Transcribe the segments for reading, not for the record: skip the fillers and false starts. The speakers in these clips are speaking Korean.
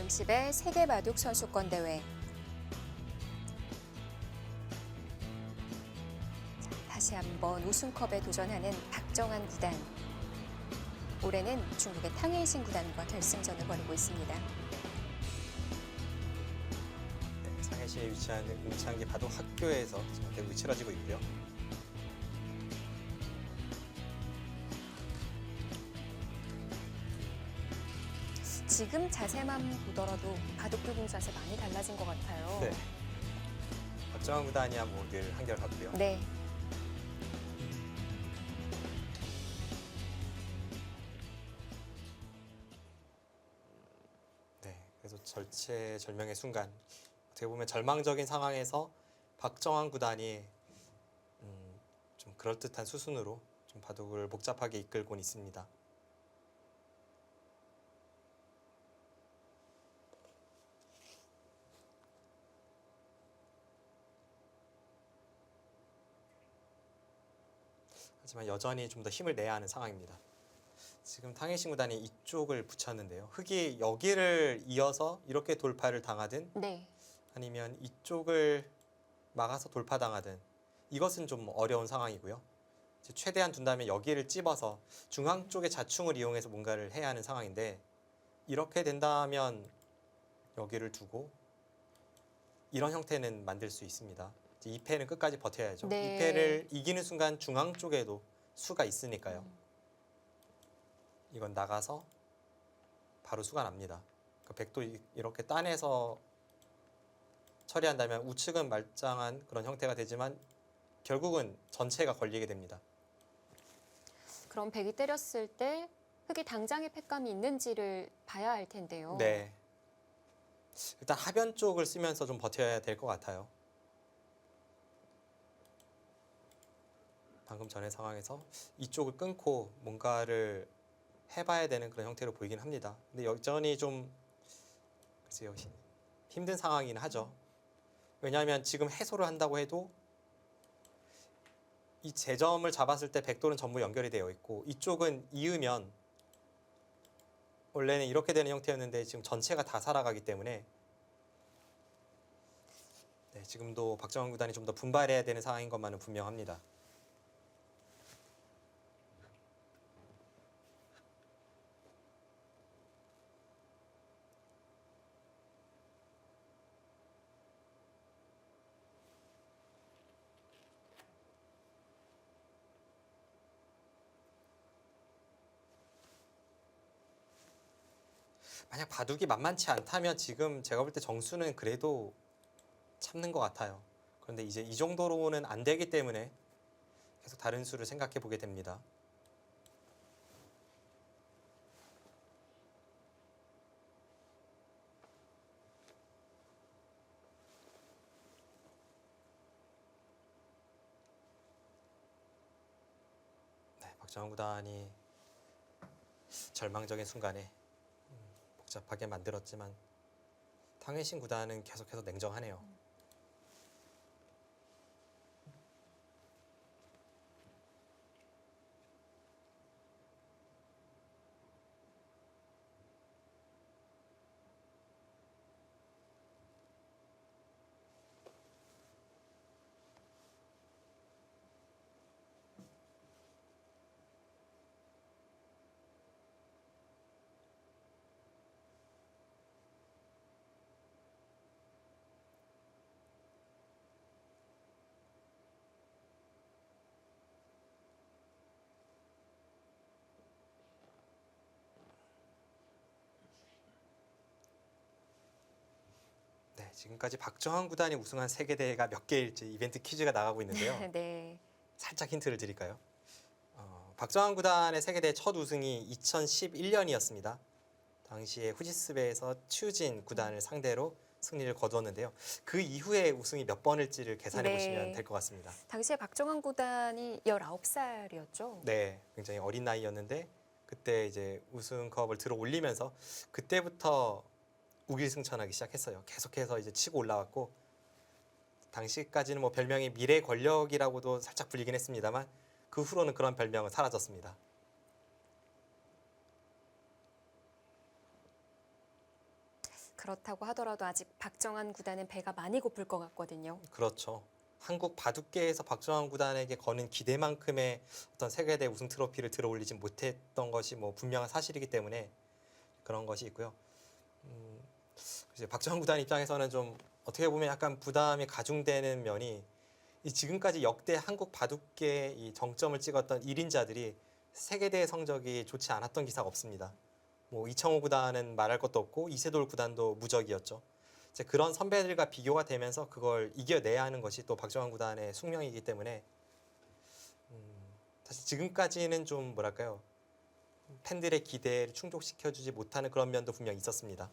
제30회 세계바둑 선수권 대회. 다시 한번 우승컵에 도전하는 박정환 구단. 올해는 중국의 탕웨이신 구단과 결승전을 벌이고 있습니다. 네, 상해시에 위치한 응창기 바둑 학교에서 지금 대국이 치러지고 있고요. 지금 자세만 보더라도 바둑 두는 자세 많이 달라진 것 같아요. 네. 박정환 구단이야 뭐 늘 한결같고요. 네. 네, 그래서 절체절명의 순간 어떻게 보면 절망적인 상황에서 박정환 구단이 좀 그럴듯한 수순으로 좀 바둑을 복잡하게 이끌곤 있습니다. 하지만 여전히 좀 더 힘을 내야 하는 상황입니다. 지금 탕웨이신 구단이 이쪽을 붙였는데요. 흑이 여기를 이어서 이렇게 돌파를 당하든 네. 아니면 이쪽을 막아서 돌파당하든 이것은 좀 어려운 상황이고요. 이제 최대한 둔 다음에 여기를 찝어서 중앙 쪽의 자충을 이용해서 뭔가를 해야 하는 상황인데 이렇게 된다면 여기를 두고 이런 형태는 만들 수 있습니다. 이제 2패는 끝까지 버텨야죠. 네. 2패를 이기는 순간 중앙 쪽에도 수가 있으니까요. 이건 나가서 바로 수가 납니다. 그러니까 백도 이렇게 따내서 처리한다면 우측은 말짱한 그런 형태가 되지만 결국은 전체가 걸리게 됩니다. 그럼 백이 때렸을 때 흑이 당장의 패감이 있는지를 봐야 할 텐데요. 네. 일단 하변 쪽을 쓰면서 좀 버텨야 될 것 같아요. 방금 전의 상황에서 이쪽을 끊고 뭔가를 해봐야 되는 그런 형태로 보이긴 합니다. 근데 여전히 좀 글쎄요, 힘든 상황이긴 하죠. 왜냐하면 지금 해소를 한다고 해도 이 재점을 잡았을 때 백돌은 전부 연결이 되어 있고 이쪽은 이으면 원래는 이렇게 되는 형태였는데 지금 전체가 다 살아가기 때문에 네, 지금도 박정환 구단이 좀 더 분발해야 되는 상황인 것만은 분명합니다. 만약 바둑이 만만치 않다면 지금 제가 볼 때 정수는 그래도 참는 것 같아요. 그런데 이제 이 정도로는 안 되기 때문에 계속 다른 수를 생각해 보게 됩니다. 네, 박정환 구단이 절망적인 순간에 복잡하게 만들었지만 탕웨이신 구단은 계속해서 냉정하네요. 네, 지금까지 박정환 구단이 우승한 세계대회가 몇 개일지 이벤트 퀴즈가 나가고 있는데요. 네. 살짝 힌트를 드릴까요? 박정환 구단의 세계대회 첫 우승이 2011년이었습니다. 당시에 후지스베에서 츄진 구단을 상대로 승리를 거두었는데요. 그 이후에 우승이 몇 번일지를 계산해 네. 보시면 될 것 같습니다. 당시에 박정환 구단이 19살이었죠. 네, 굉장히 어린 나이였는데 그때 이제 우승컵을 들어 올리면서 그때부터 우길승천하기 시작했어요. 계속해서 이제 치고 올라왔고 당시까지는 뭐 별명이 미래 권력이라고도 살짝 불리긴 했습니다만 그 후로는 그런 별명은 사라졌습니다. 그렇다고 하더라도 아직 박정환 구단은 배가 많이 고플 것 같거든요. 그렇죠. 한국 바둑계에서 박정환 구단에게 거는 기대만큼의 어떤 세계대 우승 트로피를 들어올리지 못했던 것이 뭐 분명한 사실이기 때문에 그런 것이 있고요. 이제 박정환 구단 입장에서는 좀 어떻게 보면 약간 부담이 가중되는 면이 이 지금까지 역대 한국 바둑계 이 정점을 찍었던 1인자들이 세계대회 성적이 좋지 않았던 기사가 없습니다. 뭐 이창호 구단은 말할 것도 없고 이세돌 구단도 무적이었죠. 이제 그런 선배들과 비교가 되면서 그걸 이겨내야 하는 것이 또 박정환 구단의 숙명이기 때문에 사실 지금까지는 좀 뭐랄까요, 팬들의 기대를 충족시켜주지 못하는 그런 면도 분명히 있었습니다.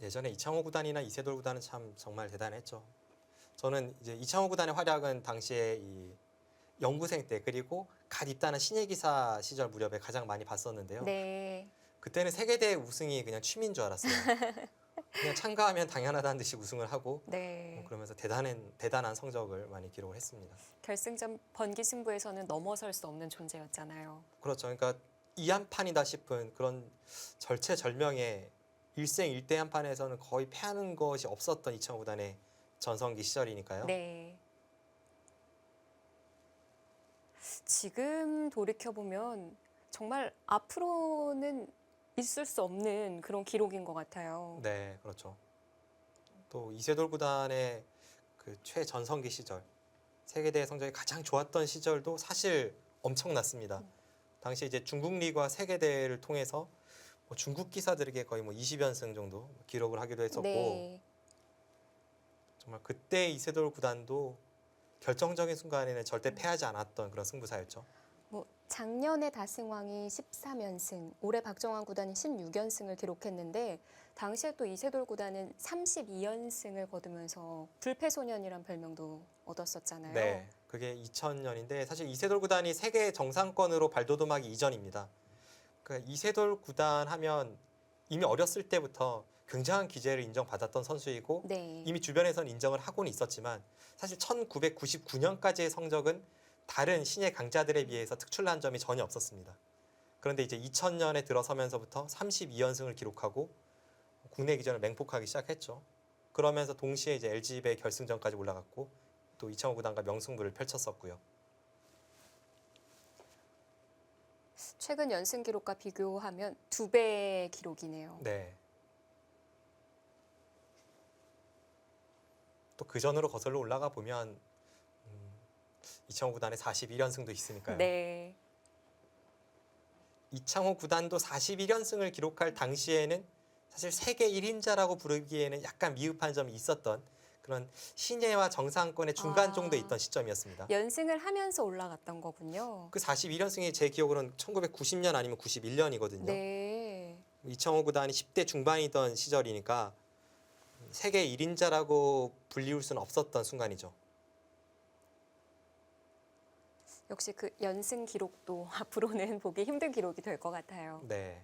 예전에 이창호 구단이나 이세돌 구단은 참 정말 대단했죠. 저는 이제 이창호 구단의 활약은 당시에 이 연구생 때 그리고 갓 입단한 신예 기사 시절 무렵에 가장 많이 봤었는데요. 네. 그때는 세계대회 우승이 그냥 취미인 줄 알았어요. 그냥 참가하면 당연하다는 듯이 우승을 하고 네. 그러면서 대단한 성적을 많이 기록을 했습니다. 결승전 번기 승부에서는 넘어설 수 없는 존재였잖아요. 그렇죠. 그러니까 이 한 판이다 싶은 그런 절체절명의 일생일대 한 판에서는 거의 패하는 것이 없었던 이창호 구단의 전성기 시절이니까요. 네. 지금 돌이켜보면 정말 앞으로는 있을 수 없는 그런 기록인 것 같아요. 네, 그렇죠. 또 이세돌 구단의 그 최전성기 시절, 세계대회 성적이 가장 좋았던 시절도 사실 엄청났습니다. 당시 이제 중국 리그와 세계대회를 통해서 뭐 중국 기사들에게 거의 뭐 20연승 정도 기록을 하기도 했었고 네. 정말 그때 이세돌 구단도 결정적인 순간에는 절대 패하지 않았던 그런 승부사였죠. 뭐 작년에 다승왕이 13연승, 올해 박정환 구단이 16연승을 기록했는데 당시에 또 이세돌 구단은 32연승을 거두면서 불패소년이란 별명도 얻었었잖아요. 네, 그게 2000년인데 사실 이세돌 구단이 세계 정상권으로 발돋움하기 이전입니다. 그러니까 이세돌 구단 하면 이미 어렸을 때부터 굉장한 기재를 인정받았던 선수이고 네. 이미 주변에서는 인정을 하고는 있었지만 사실 1999년까지의 성적은 다른 신예 강자들에 비해서 특출난 점이 전혀 없었습니다. 그런데 이제 2000년에 들어서면서부터 32연승을 기록하고 국내 기전을 맹폭하기 시작했죠. 그러면서 동시에 이제 LG배 결승전까지 올라갔고 또 이창호 구단과 명승부를 펼쳤었고요. 최근 연승 기록과 비교하면 2배의 기록이네요. 네. 또 그 전으로 거슬러 올라가 보면 이창호 구단의 41연승도 있으니까요. 네. 이창호 구단도 41연승을 기록할 당시에는 사실 세계 1인자라고 부르기에는 약간 미흡한 점이 있었던 그런 신예와 정상권의 중간 정도에 있던 시점이었습니다. 연승을 하면서 올라갔던 거군요. 그 41연승이 제 기억으로는 1990년 아니면 91년이거든요. 네. 이창호 구단이 10대 중반이던 시절이니까 세계 1인자라고 불리울 수는 없었던 순간이죠. 역시 그 연승 기록도 앞으로는 보기 힘든 기록이 될 것 같아요. 네.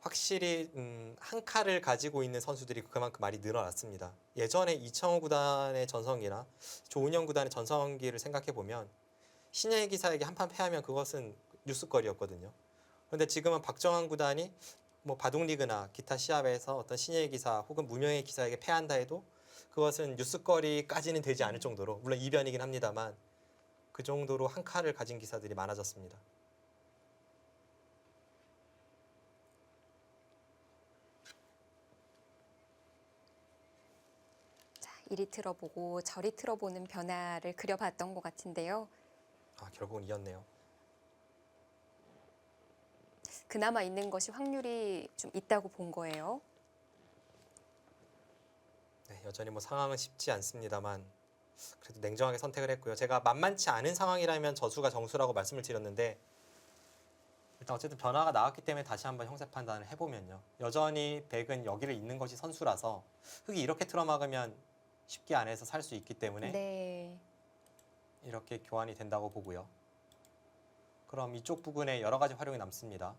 확실히 한 칼을 가지고 있는 선수들이 그만큼 많이 늘어났습니다. 예전에 이창호 구단의 전성기나 조은영 구단의 전성기를 생각해 보면 신예 기사에게 한 판 패하면 그것은 뉴스거리였거든요. 그런데 지금은 박정환 구단이 뭐 바둑리그나 기타 시합에서 어떤 신예 기사 혹은 무명의 기사에게 패한다 해도 그것은 뉴스거리까지는 되지 않을 정도로, 물론 이변이긴 합니다만 그 정도로 한 칼을 가진 기사들이 많아졌습니다. 자, 이리 틀어보고 저리 틀어보는 변화를 그려봤던 것 같은데요. 아, 결국은 이겼네요. 그나마 있는 것이 확률이 좀 있다고 본 거예요. 네, 여전히 뭐 상황은 쉽지 않습니다만 그래도 냉정하게 선택을 했고요. 제가 만만치 않은 상황이라면 저수가 정수라고 말씀을 드렸는데 일단 어쨌든 변화가 나왔기 때문에 다시 한번 형세 판단을 해보면요. 여전히 백은 여기를 잇는 것이 선수라서 흙이 이렇게 틀어막으면 쉽게 안에서 살 수 있기 때문에 네. 이렇게 교환이 된다고 보고요. 그럼 이쪽 부분에 여러 가지 활용이 남습니다.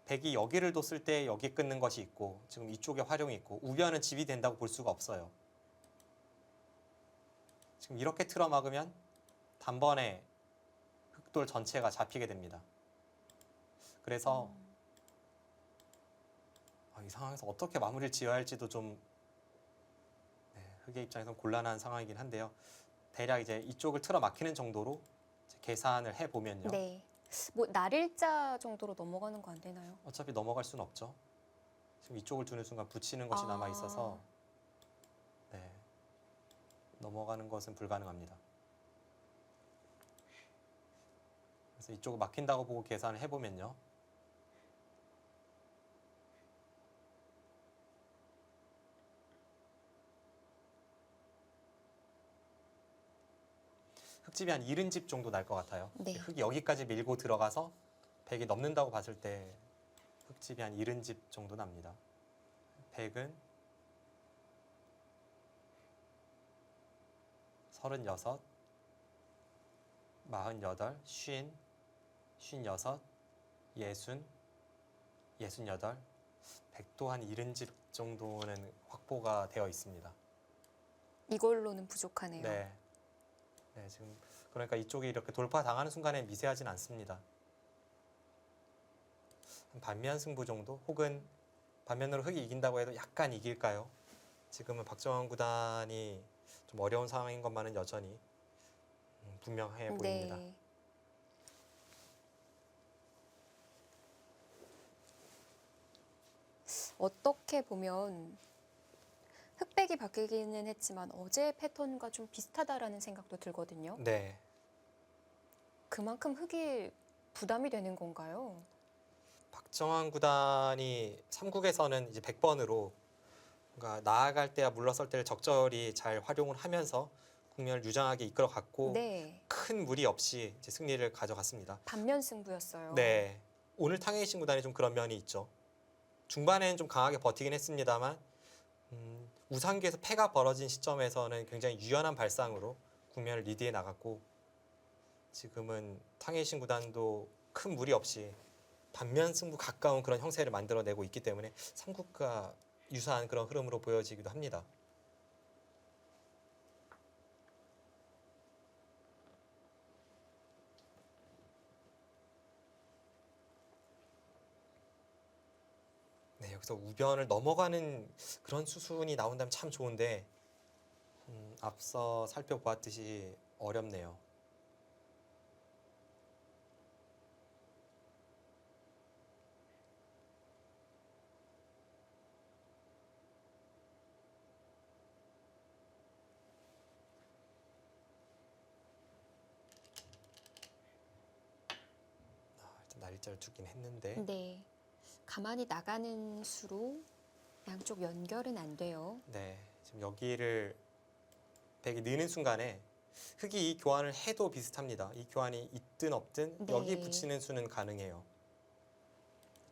백이 여기를 뒀을 때 여기 끊는 것이 있고 지금 이쪽에 활용이 있고 우변은 집이 된다고 볼 수가 없어요. 지금 이렇게 틀어막으면 단번에 흑돌 전체가 잡히게 됩니다. 그래서 이 상황에서 어떻게 마무리를 지어야 할지도 좀 흑의 입장에서는 곤란한 상황이긴 한데요. 대략 이제 이쪽을 틀어 막히는 정도로 이제 계산을 해보면요. 네. 뭐 날일자 정도로 넘어가는 거 안 되나요? 어차피 넘어갈 수는 없죠. 지금 이쪽을 두는 순간 붙이는 것이 남아 있어서 넘어가는 것은 불가능합니다. 그래서 이쪽을 막힌다고 보고 계산을 해보면요. 흑집이 한 70집 정도 날 것 같아요. 네. 흑이 여기까지 밀고 들어가서 100이 넘는다고 봤을 때 흑집이 한 70집 정도 납니다. 100은 36, 48, 50, 56, 60, 68, 100도 한 70집 정도는 확보가 되어 있습니다. 이걸로는 부족하네요. 네. 네, 지금 그러니까 이쪽이 이렇게 돌파 당하는 순간에 미세하진 않습니다. 한 반면 승부 정도 혹은 반면으로 흑이 이긴다고 해도 약간 이길까요? 지금은 박정환 구단이 좀 어려운 상황인 것만은 여전히 분명해 보입니다. 네. 어떻게 보면 흑백이 바뀌기는 했지만 어제 패턴과 좀 비슷하다라는 생각도 들거든요. 네. 그만큼 흑이 부담이 되는 건가요? 박정환 구단이 3국에서는 이제 100번으로 그러니까 나아갈 때와 물러설 때를 적절히 잘 활용을 하면서 국면을 유장하게 이끌어갔고 네. 큰 무리 없이 이제 승리를 가져갔습니다. 반면 승부였어요. 네. 오늘 탕웨이신 구단이 좀 그런 면이 있죠. 중반에는 좀 강하게 버티긴 했습니다만 우상기에서 패가 벌어진 시점에서는 굉장히 유연한 발상으로 국면을 리드해 나갔고 지금은 탕웨이신 구단도 큰 무리 없이 반면 승부 가까운 그런 형세를 만들어내고 있기 때문에 3국과 유사한 그런 흐름으로 보여지기도 합니다. 네, 여기서 우변을 넘어가는 그런 수순이 나온다면 참 좋은데 앞서 살펴보았듯이 어렵네요. 일단 날짜를 두긴 했는데 네. 가만히 나가는 수로 양쪽 연결은 안 돼요. 네, 지금 여기를 백이 느는 순간에 흑이 이 교환을 해도 비슷합니다. 이 교환이 있든 없든 네. 여기 붙이는 수는 가능해요.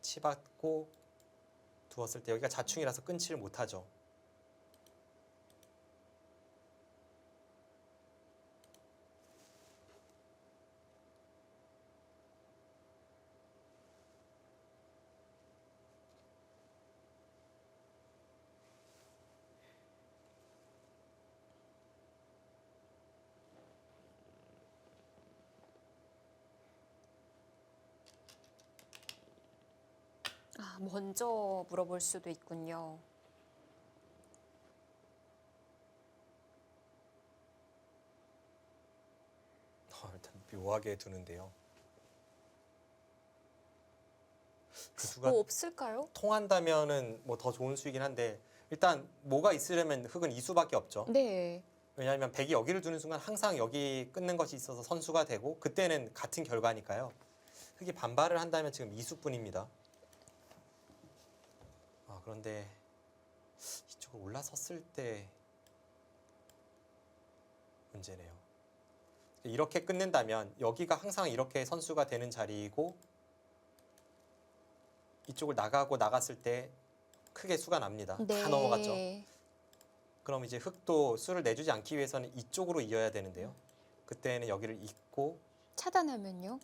치받고 두었을 때 여기가 자충이라서 끊지를 못하죠. 먼저 물어볼 수도 있군요. 일단 묘하게 두는데요. 그 수가 뭐 없을까요? 통한다면은 뭐 더 좋은 수이긴 한데 일단 뭐가 있으려면 흑은 이 수밖에 없죠. 네. 왜냐하면 백이 여기를 두는 순간 항상 여기 끊는 것이 있어서 선수가 되고 그때는 같은 결과니까요. 흑이 반발을 한다면 지금 이 수뿐입니다. 그런데 이쪽으로 올라섰을 때 문제네요. 이렇게 끊는다면 여기가 항상 이렇게 선수가 되는 자리이고 이쪽을 나가고 나갔을 때 크게 수가 납니다. 네. 다 넘어갔죠. 그럼 이제 흑도 수를 내주지 않기 위해서는 이쪽으로 이어야 되는데요. 그때는 여기를 잇고 차단하면요?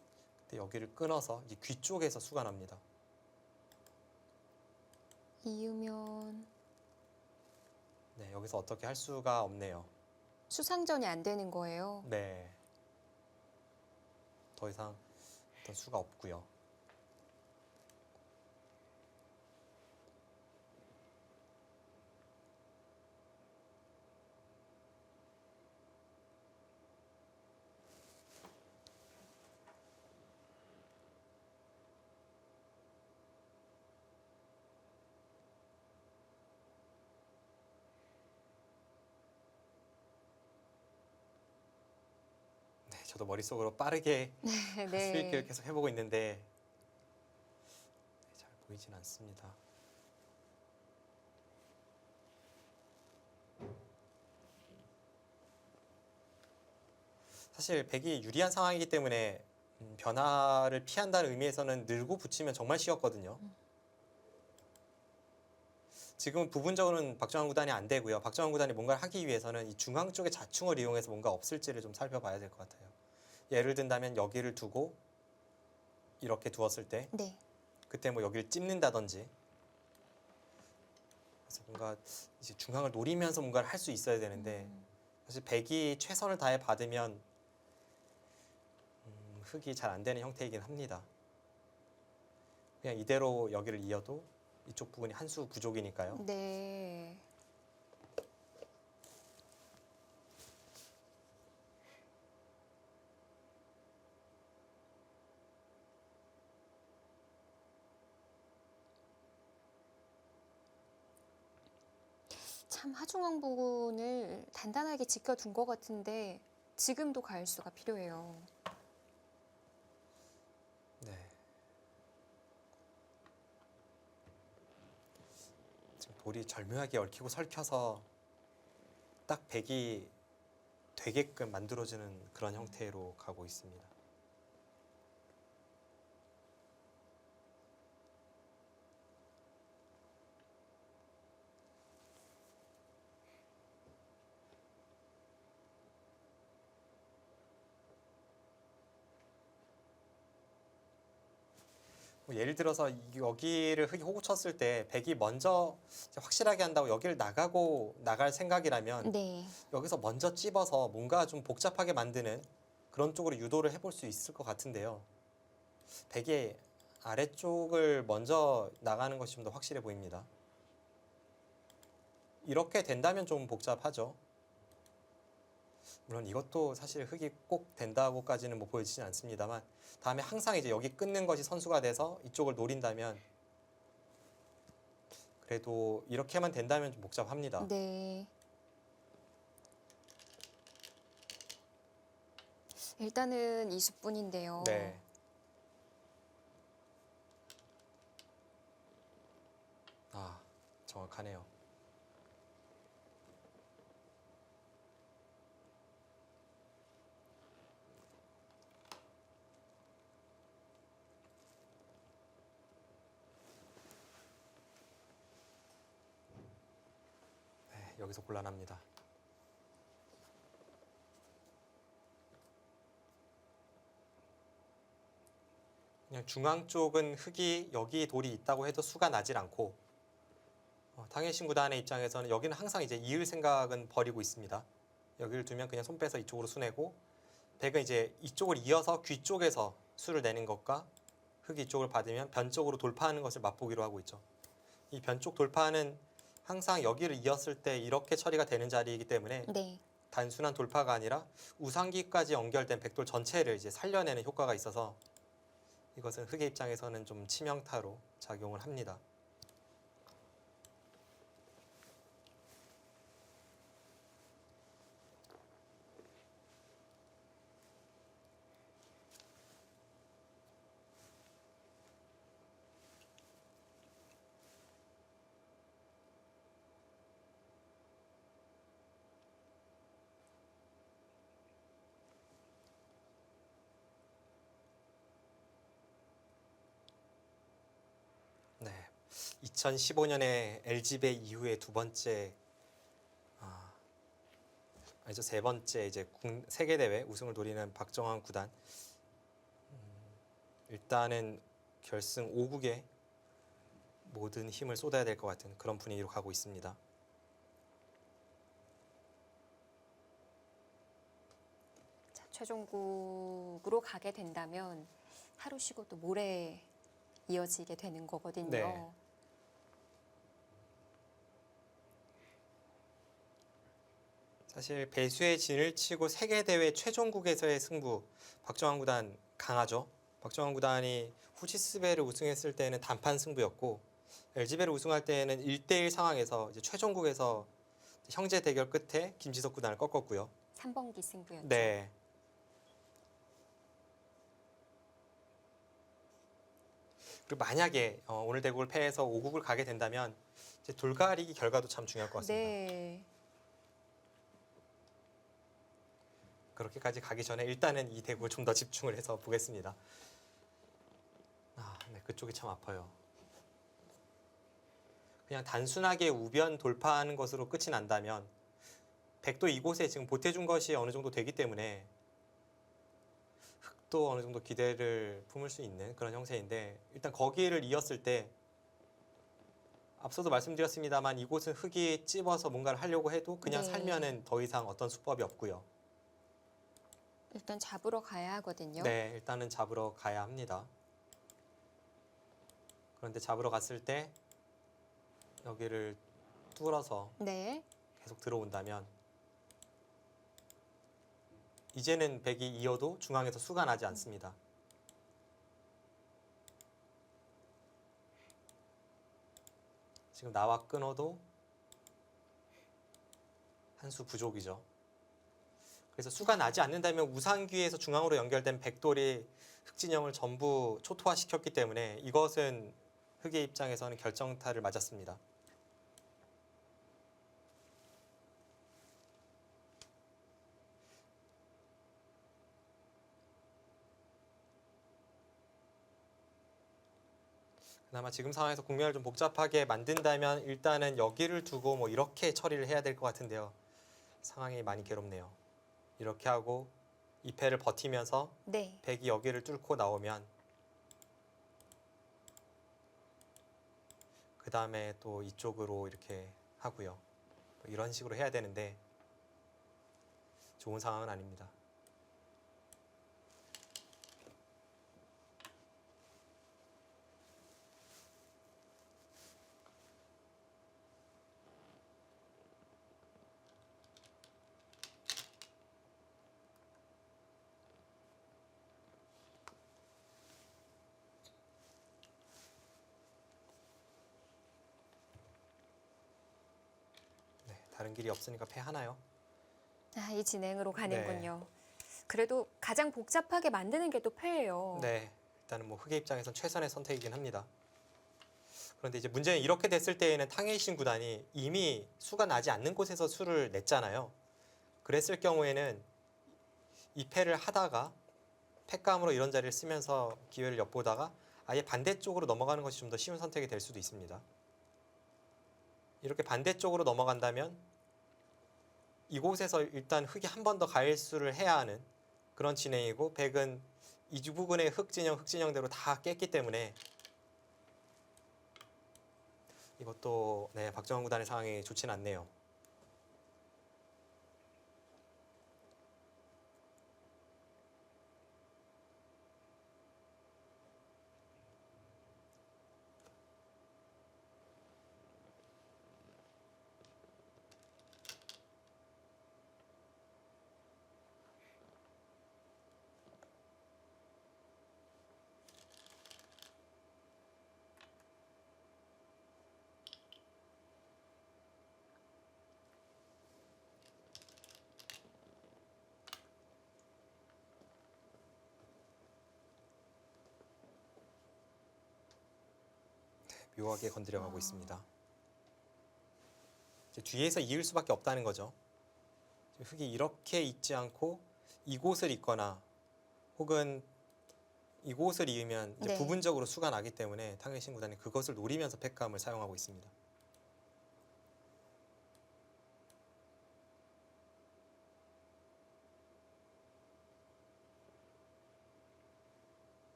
그때 여기를 끊어서 이제 귀 쪽에서 수가 납니다. 이으면 네, 여기서 어떻게 할 수가 없네요. 수상전이 안 되는 거예요. 네. 더 이상 어떤 수가 없고요. 네, 저도 머릿속으로 빠르게 수익기를 네. 계속 해보고 있는데 잘 보이진 않습니다. 사실 백이 유리한 상황이기 때문에 변화를 피한다는 의미에서는 늘고 붙이면 정말 쉬웠거든요. 지금은 부분적으로는 박정환 구단이 안 되고요. 박정환 구단이 뭔가를 하기 위해서는 이 중앙 쪽의 자충을 이용해서 뭔가 없을지를 좀 살펴봐야 될 것 같아요. 예를 든다면 여기를 두고 이렇게 두었을 때 네. 그때 뭐 여기를 찝는다든지 그래서 뭔가 이제 중앙을 노리면서 뭔가를 할 수 있어야 되는데 사실 백이 최선을 다해 받으면 흙이 잘 안 되는 형태이긴 합니다. 그냥 이대로 여기를 이어도 이쪽 부분이 한 수 부족이니까요. 네. 참 하중앙 부분을 단단하게 지켜둔 것 같은데 지금도 가열수가 필요해요. 네. 지금 돌이 절묘하게 얽히고 설켜서 딱 백이 되게끔 만들어지는 그런 형태로 가고 있습니다. 뭐 예를 들어서 여기를 흙이 호구 쳤을 때 백이 먼저 확실하게 한다고 여기를 나가고 나갈 생각이라면 네. 여기서 먼저 찝어서 뭔가 좀 복잡하게 만드는 그런 쪽으로 유도를 해볼 수 있을 것 같은데요. 백이 아래쪽을 먼저 나가는 것이 좀 더 확실해 보입니다. 이렇게 된다면 좀 복잡하죠. 물론 이것도 사실 흙이 꼭 된다고까지는 뭐 보여지진 않습니다만 다음에 항상 이제 여기 끊는 것이 선수가 돼서 이쪽을 노린다면 그래도 이렇게만 된다면 좀 복잡합니다. 네. 일단은 2수뿐인데요. 네. 아, 정확하네요. 네, 여기서 곤란합니다. 그냥 중앙 쪽은 흙이 여기 돌이 있다고 해도 수가 나질 않고 탕일신 구단의 입장에서는 여기는 항상 이제 이을 생각은 버리고 있습니다. 여기를 두면 그냥 손 빼서 이쪽으로 수내고 백은 이제 이쪽을 이어서 귀 쪽에서 수를 내는 것과 흙이 이쪽을 받으면 변 쪽으로 돌파하는 것을 맛보기로 하고 있죠. 이 변 쪽 돌파는 항상 여기를 이었을 때 이렇게 처리가 되는 자리이기 때문에 네. 단순한 돌파가 아니라 우상기까지 연결된 백돌 전체를 이제 살려내는 효과가 있어서 이것은 흙의 입장에서는 좀 치명타로 작용을 합니다. 네, 2015년에 LG배 이후에 두 번째, 아니죠, 세 번째 이제 세계 대회 우승을 노리는 박정환 구단. 일단은 결승 5국에 모든 힘을 쏟아야 될 것 같은 그런 분위기로 가고 있습니다. 자, 최종국으로 가게 된다면 하루 쉬고 또 모레 이어지게 되는 거거든요. 네. 사실 배수의 진을 치고 세계대회 최종국에서의 승부, 박정환 구단 강하죠. 박정환 구단이 후지스베를 우승했을 때는 단판 승부였고 LG배를 우승할 때는 1대1 상황에서 이제 최종국에서 형제 대결 끝에 김지석 구단을 꺾었고요. 3번기 승부였죠. 네. 그리고 만약에 오늘 대국을 패해서 5국을 가게 된다면 이제 돌가리기 결과도 참 중요할 것 같습니다. 네. 그렇게까지 가기 전에 일단은 이 대국을 좀 더 집중을 해서 보겠습니다. 아, 네, 그쪽이 참 아파요. 그냥 단순하게 우변 돌파하는 것으로 끝이 난다면 백도 이곳에 지금 보태준 것이 어느 정도 되기 때문에 흑도 어느 정도 기대를 품을 수 있는 그런 형세인데 일단 거기를 이었을 때 앞서도 말씀드렸습니다만 이곳은 흑이 찝어서 뭔가를 하려고 해도 그냥 네. 살면은 더 이상 어떤 수법이 없고요. 일단 잡으러 가야 하거든요. 네, 일단은 잡으러 가야 합니다. 그런데 잡으러 갔을 때 여기를 뚫어서 네. 계속 들어온다면 이제는 백이 이어도 중앙에서 수가 나지 않습니다. 지금 나와 끊어도 한 수 부족이죠. 그래서 수가 나지 않는다면 우상귀에서 중앙으로 연결된 백돌이 흑진영을 전부 초토화시켰기 때문에 이것은 흑의 입장에서는 결정타를 맞았습니다. 그나마 지금 상황에서 국면을 좀 복잡하게 만든다면 일단은 여기를 두고 뭐 이렇게 처리를 해야 될 것 같은데요. 상황이 많이 괴롭네요. 이렇게 하고 2패를 버티면서 네. 백이 여기를 뚫고 나오면 그 다음에 또 이쪽으로 이렇게 하고요. 뭐 이런 식으로 해야 되는데 좋은 상황은 아닙니다. 네, 다른 길이 없으니까 패하나요? 아, 이 진행으로 가는군요. 그래도 가장 복잡하게 만드는 게 또 패예요. 네, 일단은 뭐 흑의 입장에선 최선의 선택이긴 합니다. 그런데 이제 문제는 이렇게 됐을 때에는 탕웨이신 구단이 이미 수가 나지 않는 곳에서 수를 냈잖아요. 그랬을 경우에는 이 패를 하다가 패감으로 이런 자리를 쓰면서 기회를 엿보다가 아예 반대쪽으로 넘어가는 것이 좀 더 쉬운 선택이 될 수도 있습니다. 이렇게 반대쪽으로 넘어간다면 이곳에서 일단 흑이 한 번 더 가일수를 해야 하는 그런 진행이고 백은 이 부분의 흑진영대로 다 깼기 때문에 이것도 네, 박정환 구단의 상황이 좋지는 않네요. 묘하게 건드려가고 있습니다. 이제 뒤에서 이을 수밖에 없다는 거죠. 흑이 이렇게 있지 않고 이곳을 잇거나 혹은 이곳을 이으면 이제 네. 부분적으로 수가 나기 때문에 탕웨이신 구단이 그것을 노리면서 패감을 사용하고 있습니다.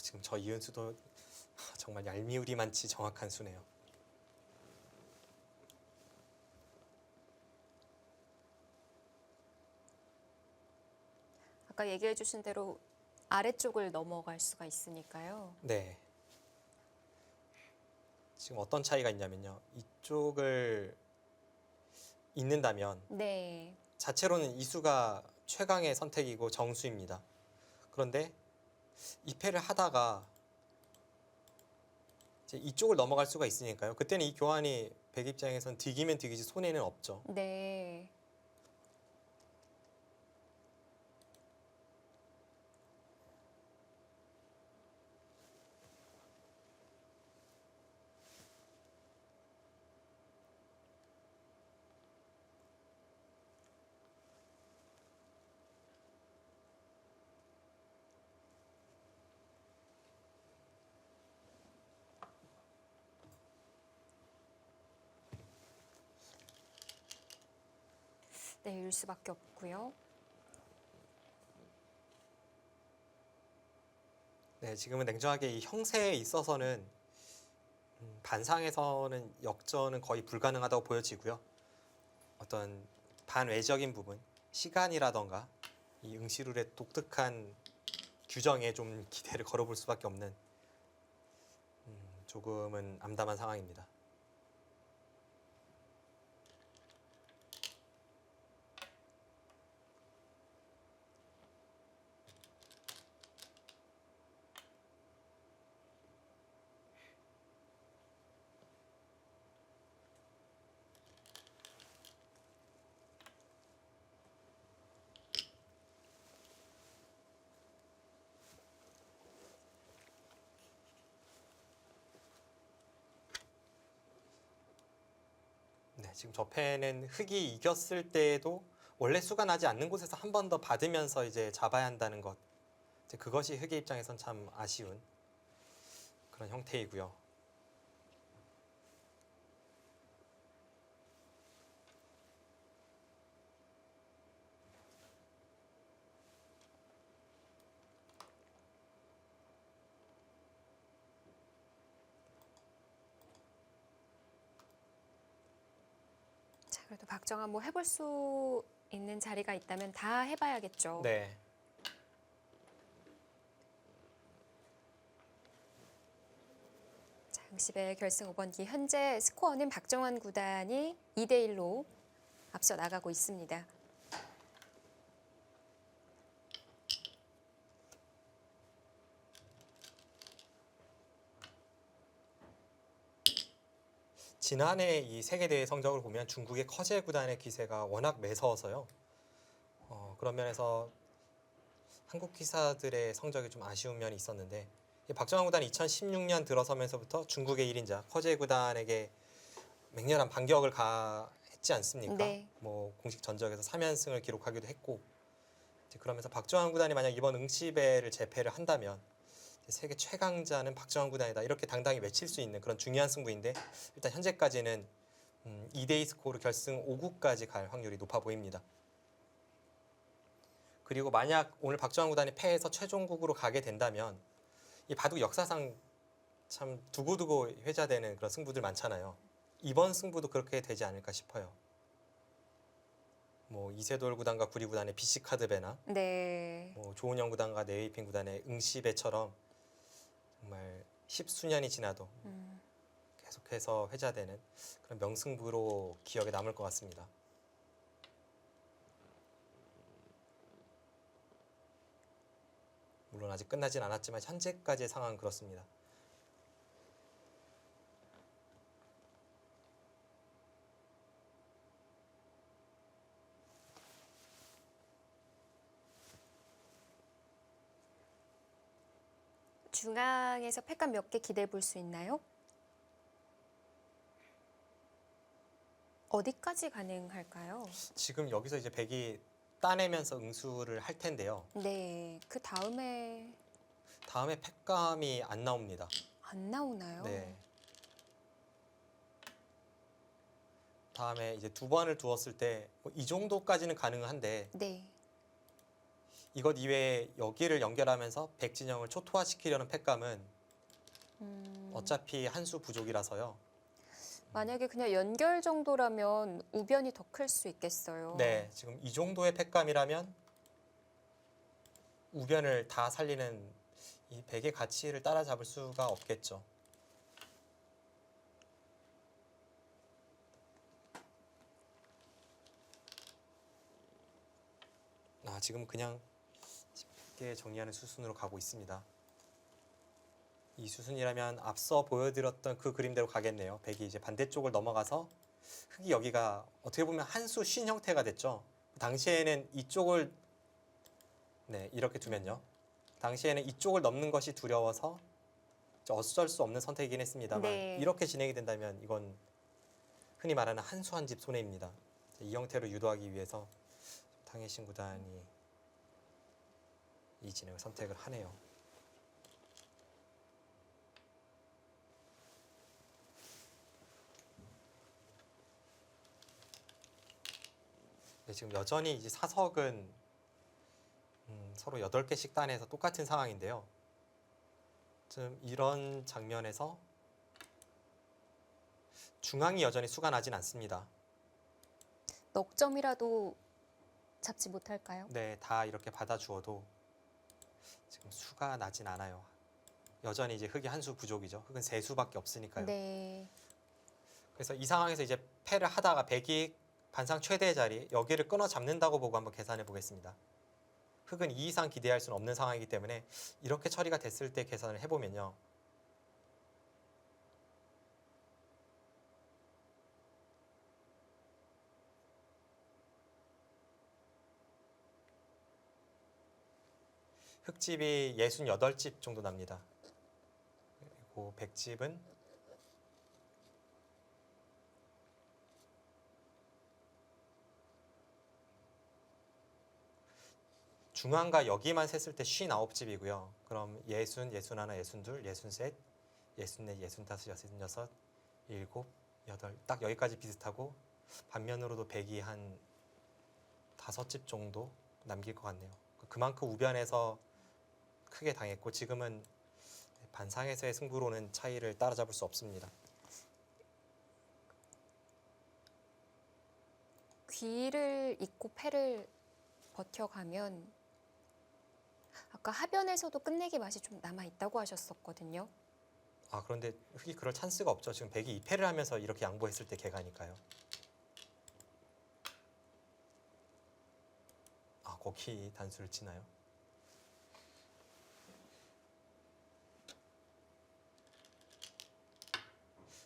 지금 저 이은수도 정말 얄미우리만치 정확한 수네요. 아까 얘기해 주신 대로 아래쪽을 넘어갈 수가 있으니까요. 네. 지금 어떤 차이가 있냐면요. 이쪽을 잇는다면 네. 자체로는 이 수가 최강의 선택이고 정수입니다. 그런데 이 패를 하다가 이제 이쪽을 넘어갈 수가 있으니까요. 그때는 이 교환이 백 입장에선 득이면 득이지 손해는 없죠. 네. 네, 일 수밖에 없고요. 네, 지금은 냉정하게 이 형세에 있어서는 반상에서는 역전은 거의 불가능하다고 보여지고요. 어떤 반외적인 부분, 시간이라던가 이 응시룰의 독특한 규정에 좀 기대를 걸어볼 수밖에 없는 조금은 암담한 상황입니다. 네, 지금 저 패는 흑이 이겼을 때에도 원래 수가 나지 않는 곳에서 한 번 더 받으면서 이제 잡아야 한다는 것. 이제 그것이 흑의 입장에선 참 아쉬운 그런 형태이고요. 자, 그래도 박정환 뭐 해볼 수 있는 자리가 있다면 다 해봐야겠죠. 네. 자, 응시배 결승 5번기 현재 스코어는 박정환 구단이 2대1로 앞서 나가고 있습니다. 지난해 이 세계대회 성적을 보면 중국의 커제 구단의 기세가 워낙 매서워서요. 그런 면에서 한국 기사들의 성적이 좀 아쉬운 면이 있었는데 이 박정환 구단이 2016년 들어서면서부터 중국의 1인자 커제 구단에게 맹렬한 반격을 가했지 않습니까? 네. 뭐 공식 전적에서 3연승을 기록하기도 했고 이제 그러면서 박정환 구단이 만약 이번 응시배를 재패를 한다면 세계 최강자는 박정환 구단이다 이렇게 당당히 외칠 수 있는 그런 중요한 승부인데 일단 현재까지는 2대2 스코어로 결승 5구까지 갈 확률이 높아 보입니다. 그리고 만약 오늘 박정환 구단이 패해서 최종국으로 가게 된다면 이 바둑 역사상 참 두고두고 회자되는 그런 승부들 많잖아요. 이번 승부도 그렇게 되지 않을까 싶어요. 뭐 이세돌 구단과 구리 구단의 BC 카드배나 네. 뭐 조은영 구단과 네이핑 구단의 응시배처럼 정말 십수년이 지나도 계속해서 회자되는 그런 명승부로 기억에 남을 것 같습니다. 물론 아직 끝나진 않았지만 현재까지의 상황은 그렇습니다. 중앙에서 패감 몇 개 기대해 볼 수 있나요? 어디까지 가능할까요? 지금 여기서 이제 백이 따내면서 응수를 할 텐데요. 네. 그 다음에 다음에 패감이 안 나옵니다. 안 나오나요? 네. 다음에 이제 두 번을 두었을 때 이 정도까지는 가능한데 네. 이것 이외에 여기를 연결하면서 백진영을 초토화시키려는 패감은 어차피 한 수 부족이라서요. 만약에 그냥 연결 정도라면 우변이 더 클 수 있겠어요. 네, 지금 이 정도의 팩감이라면 우변을 다 살리는 이 백의 가치를 따라잡을 수가 없겠죠. 지금 그냥 10개 정리하는 수순으로 가고 있습니다. 이 수순이라면 앞서 보여드렸던 그 그림대로 가겠네요. 백이 이제 반대쪽을 넘어가서 흙이 여기가 어떻게 보면 한 수 쉰 형태가 됐죠. 당시에는 이쪽을 이렇게 두면요. 당시에는 이쪽을 넘는 것이 두려워서 어쩔 수 없는 선택이긴 했습니다만 네. 이렇게 진행이 된다면 이건 흔히 말하는 한 수 한 집 손해입니다. 이 형태로 유도하기 위해서 탕해신 구단이 이 진행을 선택을 하네요. 네, 지금 여전히 이제 사석은 서로 8개씩 따내서 똑같은 상황인데요. 지금 이런 장면에서 중앙이 여전히 수가 나진 않습니다. 넉 점이라도 잡지 못할까요? 네, 다 이렇게 받아주어도 지금 수가 나진 않아요. 여전히 이제 흙이 한 수 부족이죠. 흙은 3수밖에 없으니까요. 네. 그래서 이 상황에서 이제 패를 하다가 백이 반상 최대의 자리 여기를 끊어 잡는다고 보고 한번 계산해 보겠습니다. 흙은 2 이상 기대할 수는 없는 상황이기 때문에 이렇게 처리가 됐을 때 계산을 해보면요. 흙집이 68집 정도 납니다. 그리고 백집은 중앙과 여기만 셌을 때 59집이고요. 그럼 60, 61, 62, 63, 64, 65, 66, 7, 8, 딱 여기까지 비슷하고 반면으로도 백이 한 5집 정도 남길 것 같네요. 그만큼 우변에서 크게 당했고 지금은 반상에서의 승부로는 차이를 따라잡을 수 없습니다. 귀를 잇고 패를 버텨가면 아까 하변에서도 끝내기 맛이 좀 남아 있다고 하셨었거든요. 그런데 흙이 그럴 찬스가 없죠. 지금 백이 2패를 하면서 이렇게 양보했을 때 개가니까요. 거기 단수를 치나요?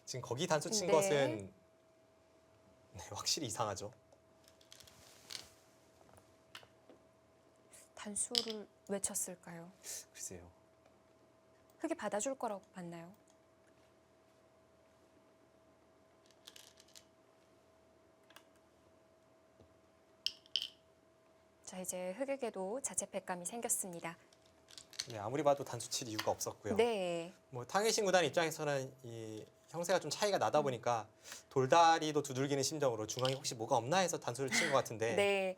지금 거기 단수 친 네. 것은 확실히 이상하죠. 단수를 외쳤을까요? 글쎄요. 흙이 받아줄 거라고 봤나요? 자, 이제 흙에게도 자체패감이 생겼습니다. 네, 아무리 봐도 단수 칠 이유가 없었고요. 네. 뭐 탕해신 구단 입장에서는 이 형세가 좀 차이가 나다 보니까 돌다리도 두들기는 심정으로 중앙에 혹시 뭐가 없나 해서 단수를 친 것 같은데 네.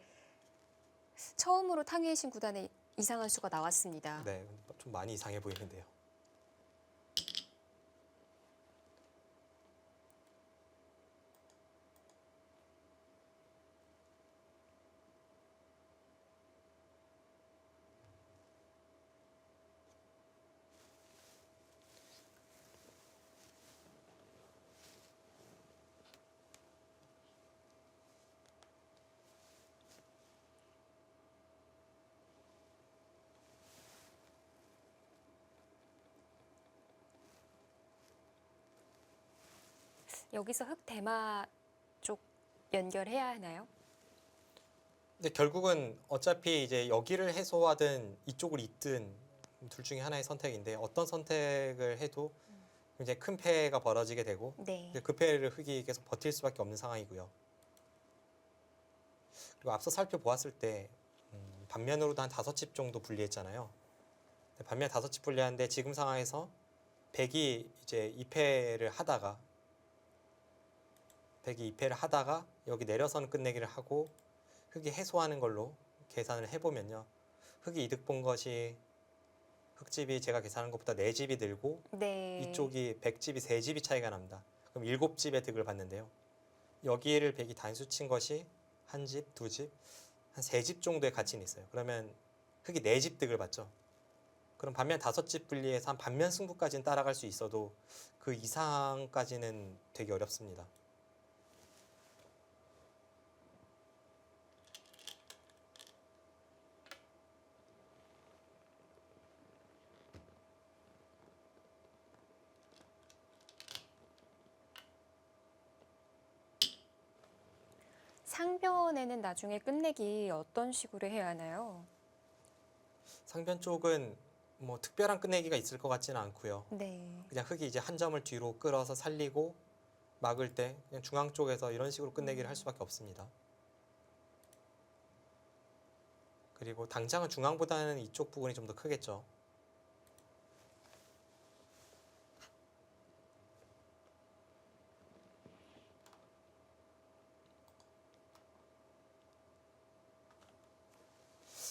처음으로 탕웨이신 구단에 이상한 수가 나왔습니다. 네, 좀 많이 이상해 보이는데요. 여기서 흙 대마 쪽 연결해야 하나요? 근데 결국은 어차피 이제 여기를 해소하든 이쪽을 잇든 둘 중에 하나의 선택인데 어떤 선택을 해도 이제 큰 패가 벌어지게 되고 네. 그 패를 흙이 계속 버틸 수밖에 없는 상황이고요. 그리고 앞서 살펴보았을 때 반면으로도 한 5집 정도 분리했잖아요. 반면 5집 분리하는데 지금 상황에서 백이 이제 2패를 하다가 여기 내려선 끝내기를 하고 흙이 해소하는 걸로 계산을 해보면요. 흙이 이득 본 것이 흙집이 제가 계산한 것보다 4집이 늘고 네. 이쪽이 100집이 3집이 차이가 납니다. 그럼 7집의 득을 받는데요. 여기를 100이 단수 친 것이 한 집, 두 집, 한 3집 정도의 가치는 있어요. 그러면 흙이 4집 득을 받죠. 그럼 반면 5집 분리해서 한 반면 승부까지는 따라갈 수 있어도 그 이상까지는 되게 어렵습니다. 상변에는 나중에 끝내기 어떤 식으로 해야 하나요? 상변 쪽은 뭐 특별한 끝내기가 있을 것 같지는 않고요. 네. 그냥 흙이 이제 한 점을 뒤로 끌어서 살리고 막을 때 그냥 중앙 쪽에서 이런 식으로 끝내기를 할 수밖에 없습니다. 그리고 당장은 중앙보다는 이쪽 부분이 좀 더 크겠죠.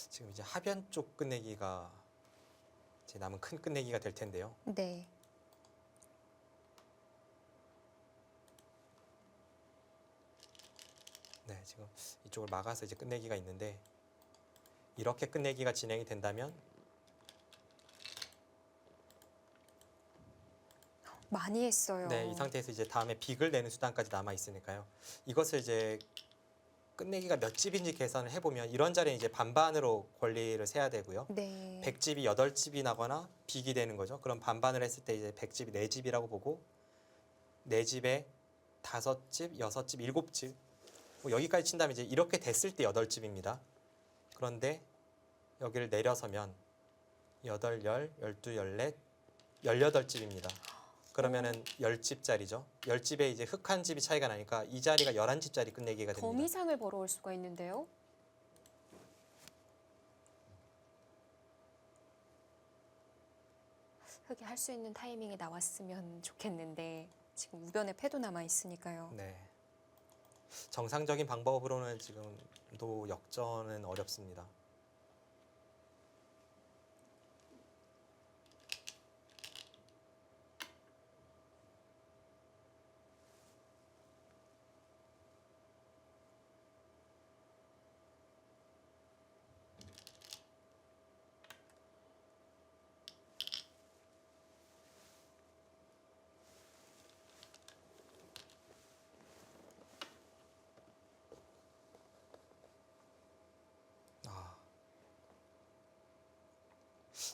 지금 이제 하변 쪽 끝내기가 제 남은 큰 끝내기가 될 텐데요. 네. 네, 지금 이쪽을 막아서 이제 끝내기가 있는데 이렇게 끝내기가 진행이 된다면 많이 했어요. 네, 이 상태에서 이제 다음에 빅을 내는 수단까지 남아 있으니까요. 이것을 이제 끝내기가 몇 집인지 계산을 해보면 이런 자리는 이제 반반으로 권리를 세야 되고요. 네. 100집이 8집이 나거나 빅이 되는 거죠. 그럼 반반을 했을 때 이제 100집이 4집이라고 보고 4집에 5집, 6집, 7집 뭐 여기까지 친다면 이제 이렇게 됐을 때 8집입니다. 그런데 여기를 내려서면 8, 10, 12, 14, 18집입니다. 그러면은 10집짜리죠. 10집에 이제 흙 한 집이 차이가 나니까 이 자리가 11집짜리 끝내기가 더 됩니다. 이상을 벌어올 수가 있는데요. 흙이 할 수 있는 타이밍이 나왔으면 좋겠는데 지금 우변에 패도 남아 있으니까요. 네. 정상적인 방법으로는 지금도 역전은 어렵습니다.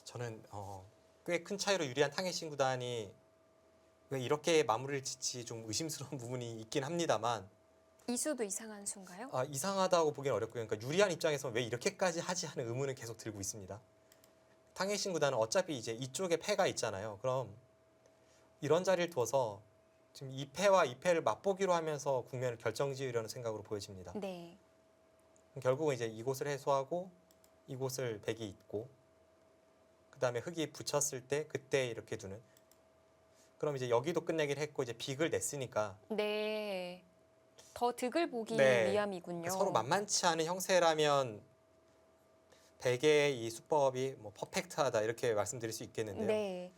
저는 꽤 큰 차이로 유리한 탕해신 구단이 왜 이렇게 마무리를 짓지 좀 의심스러운 부분이 있긴 합니다만 이수도 이상한 수인가요? 이상하다고 보기는 어렵고요. 그러니까 유리한 입장에서 왜 이렇게까지 하지 하는 의문은 계속 들고 있습니다. 탕해신 구단은 어차피 이제 이쪽에 패가 있잖아요. 그럼 이런 자리를 둬서 지금 이 패와 이 패를 맛보기로 하면서 국면을 결정지으려는 생각으로 보여집니다. 네. 결국은 이제 이곳을 해소하고 이곳을 백이 있고 그다음에 흙이 붙였을 때 그때 이렇게 두는. 그럼 이제 여기도 끝내기를 했고 이제 빅을 냈으니까 네. 더 득을 보기 네. 위함이군요. 서로 만만치 않은 형세라면 백의 이 수법이 뭐 퍼펙트하다 이렇게 말씀드릴 수 있겠는데요. 네.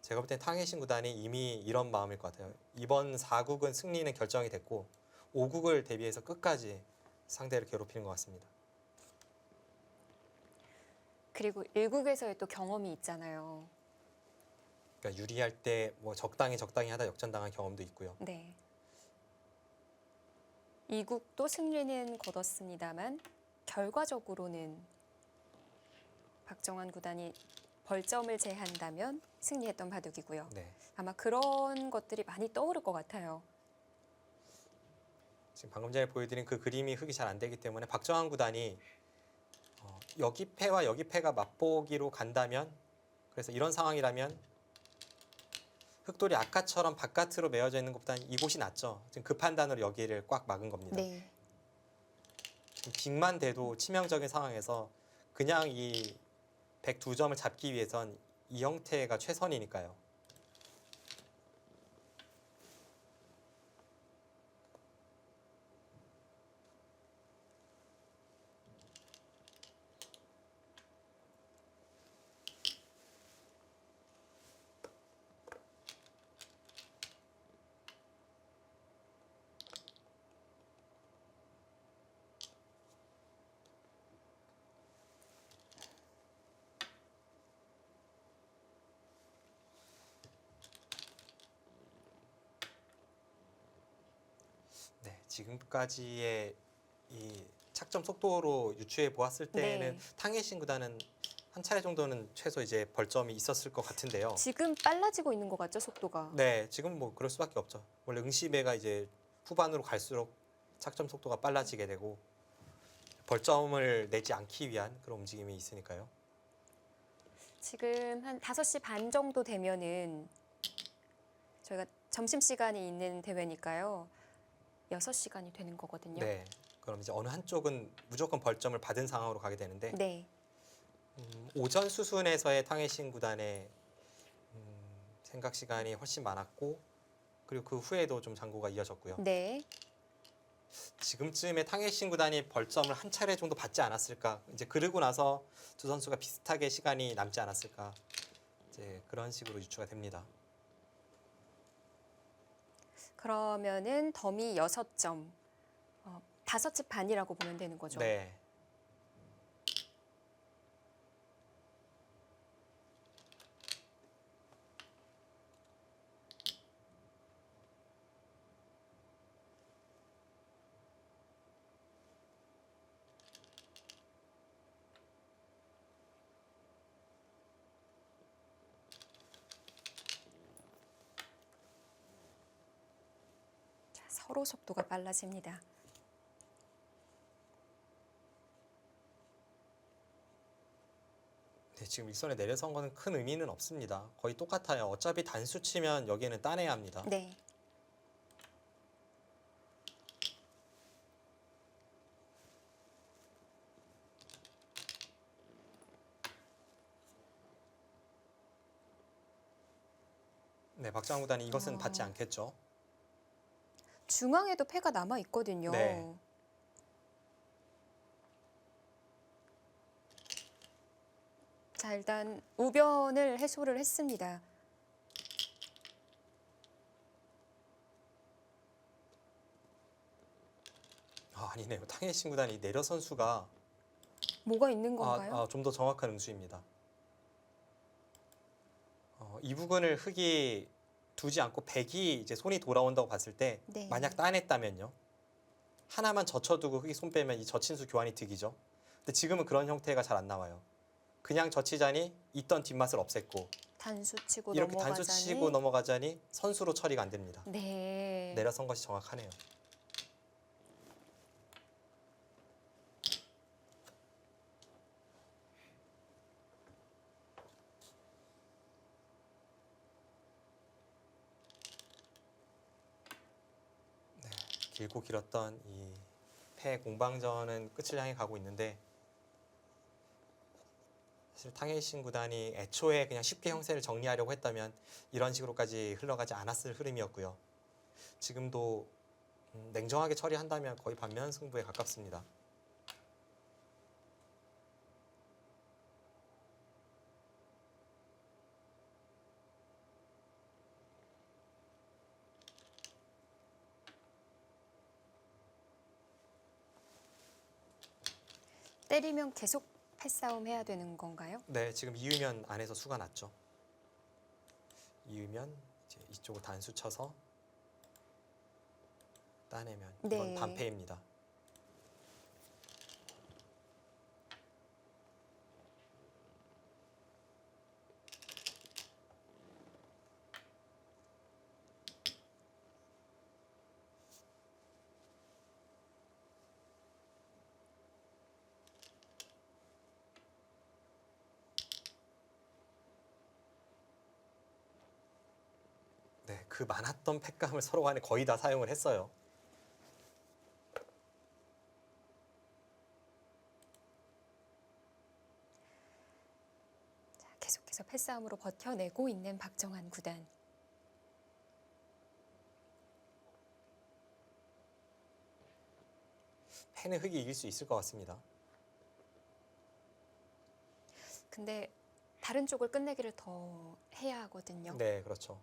제가 볼 땐 탕해신 구단이 이미 이런 마음일 것 같아요. 이번 4국은 승리는 결정이 됐고 5국을 대비해서 끝까지 상대를 괴롭히는 것 같습니다. 그리고 1국에서의 또 경험이 있잖아요. 그러니까 유리할 때 뭐 적당히 하다 역전당한 경험도 있고요. 네. 2국도 승리는 거뒀습니다만 결과적으로는 박정환 구단이 벌점을 제한다면 승리했던 바둑이고요. 네. 아마 그런 것들이 많이 떠오를 것 같아요. 지금 방금 전에 보여드린 그 그림이 흙이 잘 안 되기 때문에 박정환 구단이 여기 패와 여기 패가 맛보기로 간다면 그래서 이런 상황이라면 흙돌이 아까처럼 바깥으로 메어져 있는 것보다 이곳이 낫죠. 지금 그 판단으로 여기를 꽉 막은 겁니다. 네. 지금 빅만 돼도 치명적인 상황에서 그냥 이 102점을 잡기 위해선 이 형태가 최선이니까요. 지금까지의 이 착점 속도로 유추해 보았을 때는 네. 탕웨이신 구단은 한 차례 정도는 최소 이제 벌점이 있었을 것 같은데요. 지금 빨라지고 있는 것 같죠, 속도가. 네, 지금 뭐 그럴 수밖에 없죠. 원래 응시배가 이제 후반으로 갈수록 착점 속도가 빨라지게 되고 벌점을 내지 않기 위한 그런 움직임이 있으니까요. 지금 한 5시 반 정도 되면은 저희가 점심시간이 있는 대회니까요. 6시간이 되는 거거든요. 네, 그럼 이제 어느 한쪽은 무조건 벌점을 받은 상황으로 가게 되는데 네. 오전 수순에서의 탕웨이신 구단의 생각 시간이 훨씬 많았고 그리고 그 후에도 좀 장고가 이어졌고요. 네. 지금쯤에 탕웨이신 구단이 벌점을 한 차례 정도 받지 않았을까? 이제 그러고 나서 두 선수가 비슷하게 시간이 남지 않았을까? 이제 그런 식으로 유추가 됩니다. 그러면은 덤이 6점. 5집 반이라고 보면 되는 거죠. 네. 자, 서로 속도가 빨라집니다. 네, 지금 일선에 내려선 거는 큰 의미는 없습니다. 거의 똑같아요. 어차피 단수 치면 여기는 따내야 합니다. 네. 네, 박정환 구단이 이것은 받지 않겠죠. 중앙에도 패가 남아 있거든요. 네. 자, 일단 우변을 해소를 했습니다. 아니네요. 탕웨이신 구단이 내려 선수가 뭐가 있는 건가요? 좀 더 정확한 응수입니다. 이 부분을 흙이 두지 않고 백이 이제 손이 돌아온다고 봤을 때 네. 만약 따냈다면요. 하나만 젖혀두고 흙이 손 빼면 이 젖힌수 교환이 득이죠. 근데 지금은 그런 형태가 잘 안 나와요. 그냥 젖히자니 있던 뒷맛을 없앴고 단수 치고 이렇게 넘어가자니. 단수 치고 넘어가자니 선수로 처리가 안 됩니다. 네. 내려선 것이 정확하네요. 네, 길고 길었던 이 패 공방전은 끝을 향해 가고 있는데 사실 탕웨이신 구단이 애초에 그냥 쉽게 형세를 정리하려고 했다면 이런 식으로까지 흘러가지 않았을 흐름이었고요. 지금도 냉정하게 처리한다면 거의 반면 승부에 가깝습니다. 때리면 계속 패싸움 해야 되는 건가요? 네, 지금 이으면 안에서 수가 났죠. 이으면 이제 이쪽을 단수 쳐서 따내면 이건 네. 반패입니다. 네, 그 많았던 팩감을 서로 간에 거의 다 사용을 했어요. 자, 계속해서 패싸움으로 버텨내고 있는 박정환 구단. 패는 흙이 이길 수 있을 것 같습니다. 근데 다른 쪽을 끝내기를 더 해야 하거든요. 네, 그렇죠.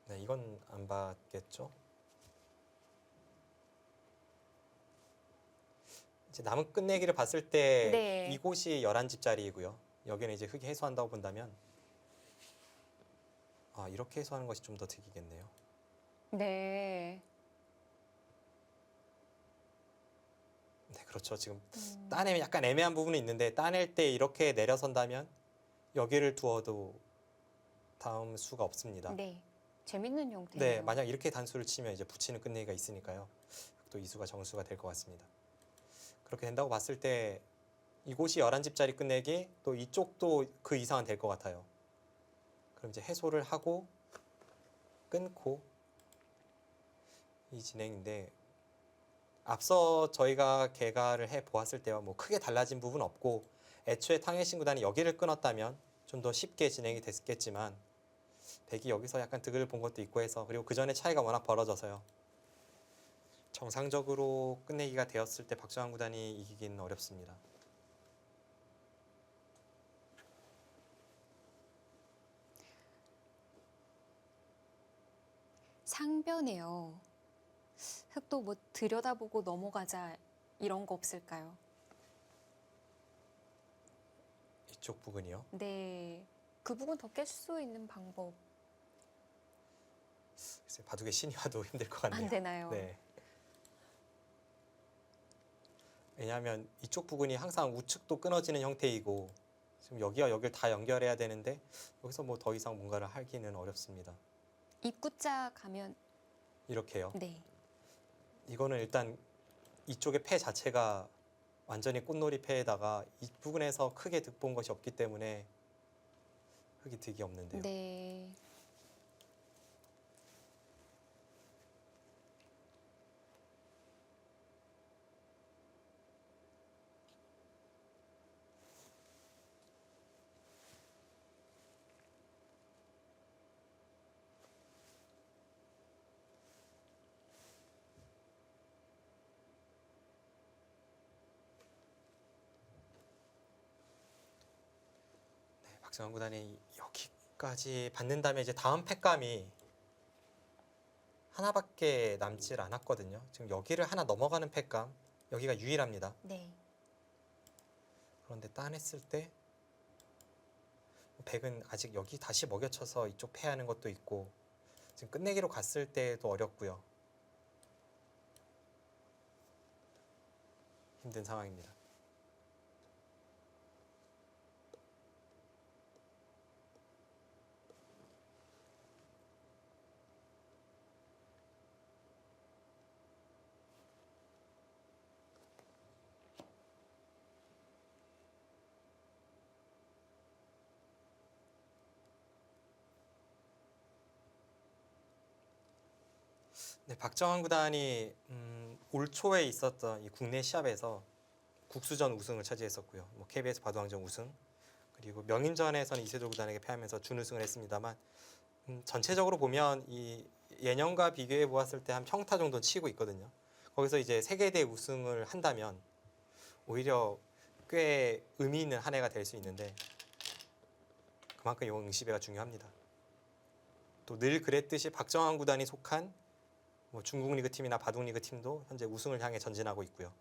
네, 이건 안 받겠죠. 이제 남은 끝내기를 봤을 때 네. 이곳이 11집짜리이고요. 여기는 이제 흙이 해소한다고 본다면 이렇게 해소하는 것이 좀 더 득이겠네요. 네. 네, 그렇죠. 지금 따내면 약간 애매한 부분이 있는데 따낼 때 이렇게 내려선다면 여기를 두어도 다음 수가 없습니다. 네. 재밌는 형태네요. 네, 만약 이렇게 단수를 치면 이제 붙이는 끝내기가 있으니까요. 또 이 수가 정수가 될 것 같습니다. 그렇게 된다고 봤을 때 이곳이 11집짜리 끝내기, 또 이쪽도 그 이상은 될 것 같아요. 그럼 이제 해소를 하고 끊고 이 진행인데, 앞서 저희가 개가를 해 보았을 때와 뭐 크게 달라진 부분 없고, 애초에 탕헬신 구단이 여기를 끊었다면 좀 더 쉽게 진행이 됐겠지만 백이 여기서 약간 득을 본 것도 있고 해서, 그리고 그 전에 차이가 워낙 벌어져서요. 정상적으로 끝내기가 되었을 때 박정환 구단이 이기기는 어렵습니다. 상변이에요. 흙도 뭐 들여다보고 넘어가자 이런 거 없을까요? 이쪽 부분이요. 네. 그 부분 더 깰 수 있는 방법 글쎄, 바둑의 신이 와도 힘들 것 같네요. 안 되나요? 네. 왜냐하면 이쪽 부분이 항상 우측도 끊어지는 형태이고, 지금 여기와 여기를 다 연결해야 되는데 여기서 뭐 더 이상 뭔가를 하기는 어렵습니다. 입구자 가면 이렇게요. 네. 이거는 일단 이쪽의 패 자체가 완전히 꽃놀이 패에다가 이 부분에서 크게 득 본 것이 없기 때문에 흙이 득이 없는데요. 네. 박정환 구단이 여기까지 받는다면 이제 다음 패감이 하나밖에 남질 않았거든요. 지금 여기를 하나 넘어가는 패감, 여기가 유일합니다. 네. 그런데 따냈을 때 백은 아직 여기 다시 먹여쳐서 이쪽 패하는 것도 있고, 지금 끝내기로 갔을 때도 어렵고요. 힘든 상황입니다. 네, 박정환 구단이 올 초에 있었던 이 국내 시합에서 국수전 우승을 차지했었고요. 뭐 KBS 바둑왕전 우승, 그리고 명인전에서는 이세돌 구단에게 패하면서 준우승을 했습니다만, 전체적으로 보면 이 예년과 비교해 보았을 때 한 평타 정도는 치고 있거든요. 거기서 이제 세계대 우승을 한다면 오히려 꽤 의미 있는 한 해가 될 수 있는데, 그만큼 이번 응시배가 중요합니다. 또 늘 그랬듯이 박정환 구단이 속한 뭐 중국 리그 팀이나 바둑 리그 팀도 현재 우승을 향해 전진하고 있고요.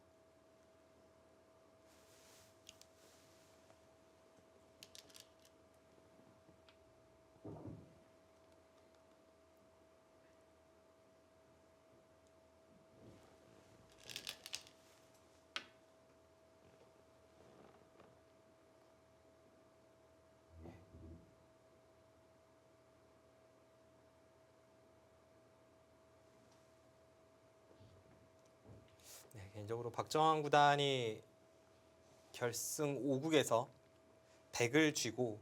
네, 개인적으로 박정환 구단이 결승 5국에서 100을 쥐고,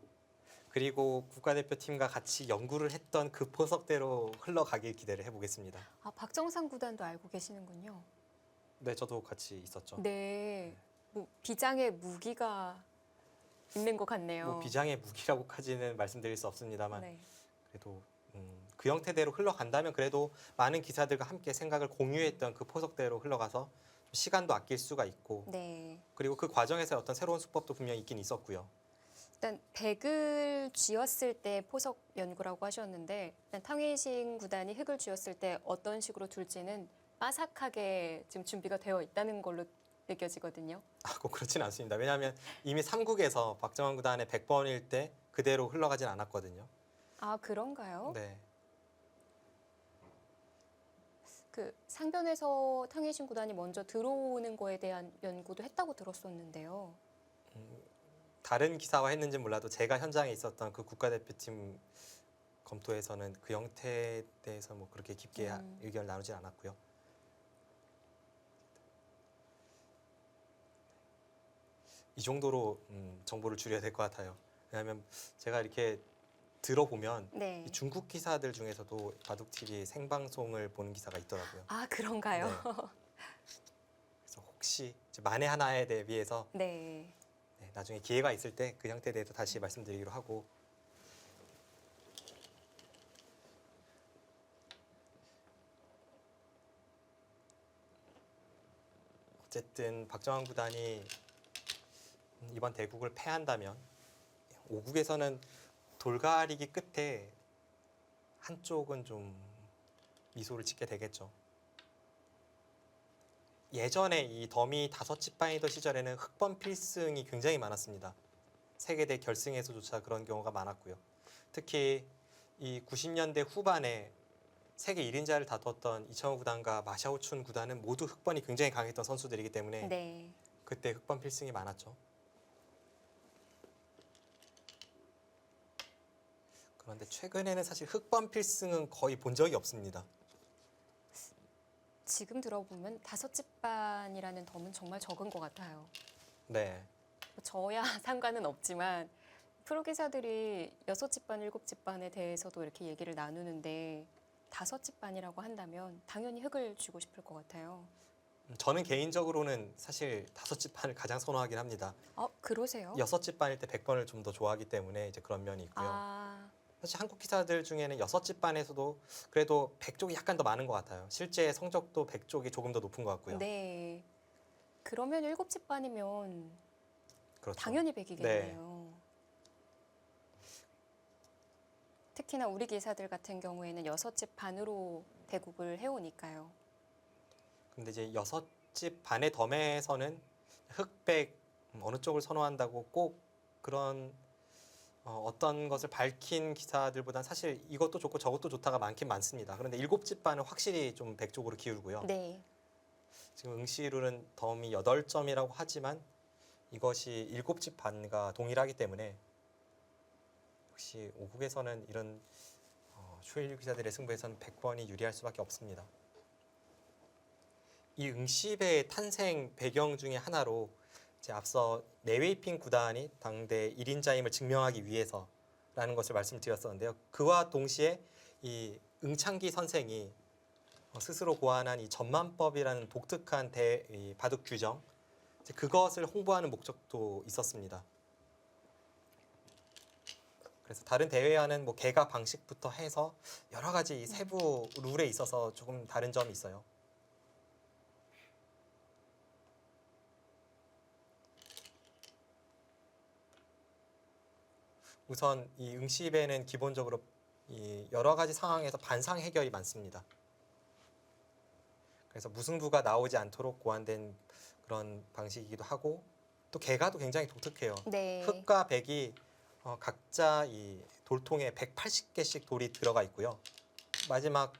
그리고 국가대표팀과 같이 연구를 했던 그 포석대로 흘러가길 기대를 해보겠습니다. 아, 박정상 구단도 알고 계시는군요. 네, 저도 같이 있었죠. 네. 뭐 비장의 무기가 있는 것 같네요. 뭐 비장의 무기라고까지는 말씀드릴 수 없습니다만, 네. 그래도 그 형태대로 흘러간다면 그래도 많은 기사들과 함께 생각을 공유했던 그 포석대로 흘러가서 시간도 아낄 수가 있고, 네. 그리고 그 과정에서 어떤 새로운 수법도 분명히 있긴 있었고요. 일단 백을 쥐었을 때 포석 연구라고 하셨는데, 일단 탕웨이신 구단이 흙을 쥐었을 때 어떤 식으로 둘지는 빠삭하게 지금 준비가 되어 있다는 걸로 느껴지거든요. 꼭 그렇지는 않습니다. 왜냐하면 이미 3국에서 박정환 구단의 100번일 때 그대로 흘러가진 않았거든요. 아, 그런가요? 네. 그 상변에서 탕웨이신 구단이 먼저 들어오는 거에 대한 연구도 했다고 들었었는데요. 다른 기사와 했는지 몰라도 제가 현장에 있었던 그 국가대표팀 검토에서는 그 형태에 대해서 뭐 그렇게 깊게 의견을 나누진 않았고요. 이 정도로 정보를 줄여야 될 것 같아요. 왜냐하면 제가 이렇게 들어보면 네. 이 중국 기사들 중에서도 바둑TV 생방송을 보는 기사가 있더라고요. 아, 그런가요? 네. 그래서 혹시 이제 만에 하나에 대비해서 네. 네, 나중에 기회가 있을 때 그 형태에 대해서 다시 말씀드리기로 하고, 어쨌든 박정환 구단이 이번 대국을 패한다면 5국에서는 돌가리기 끝에 한쪽은 좀 미소를 짓게 되겠죠. 예전에 이 더미 5집 바이더 시절에는 흑번 필승이 굉장히 많았습니다. 세계대 결승에서조차 그런 경우가 많았고요. 특히 이 90년대 후반에 세계 1인자를 다퉜던 이창호 구단과 마샤오춘 구단은 모두 흑번이 굉장히 강했던 선수들이기 때문에 네. 그때 흑번 필승이 많았죠. 그런데 최근에는 사실 흑번 필승은 거의 본 적이 없습니다. 지금 들어보면 5집반이라는 덤은 정말 적은 것 같아요. 네. 저야 상관은 없지만 프로 기사들이 6집반, 7집반에 대해서도 이렇게 얘기를 나누는데 5집반이라고 한다면 당연히 흑을 쥐고 싶을 것 같아요. 저는 개인적으로는 사실 5집반을 가장 선호하긴 합니다. 그러세요? 6집반일 때 100번을 좀 더 좋아하기 때문에 이제 그런 면이 있고요. 아, 사실 한국 기사들 중에는 6집반에서도 그래도 100쪽이 약간 더 많은 것 같아요. 실제 성적도 100쪽이 조금 더 높은 것 같고요. 네. 그러면 7집반이면 그렇죠. 당연히 100이겠네요. 특히나 우리 기사들 같은 경우에는 6집반으로 대국을 해오니까요. 근데 이제 6집 반의 덤에서는 흑백 어느 쪽을 선호한다고 꼭 그런 어떤 것을 밝힌 기사들보단 사실 이것도 좋고 저것도 좋다가 많긴 많습니다. 그런데 7집 반은 확실히 좀 100 쪽으로 기울고요. 네. 지금 응시룰은 덤이 8점이라고 하지만 이것이 7집 반과 동일하기 때문에 역시 5국에서는 이런 초일류 기사들의 승부에서는 100번이 유리할 수밖에 없습니다. 이 응시배의 탄생 배경 중에 하나로 이제 앞서 네웨이핑 구단이 당대 1인자임을 증명하기 위해서라는 것을 말씀드렸었는데요. 그와 동시에 이 응창기 선생이 스스로 고안한 이 전만법이라는 독특한 이 바둑 규정, 이제 그것을 홍보하는 목적도 있었습니다. 그래서 다른 대회와는 뭐 개가 방식부터 해서 여러 가지 이 세부 룰에 있어서 조금 다른 점이 있어요. 우선 이 응시배는 기본적으로 이 여러 가지 상황에서 반상 해결이 많습니다. 그래서 무승부가 나오지 않도록 고안된 그런 방식이기도 하고 또 개가도 굉장히 독특해요. 네. 흑과 백이 각자 이 돌통에 180개씩 돌이 들어가 있고요. 마지막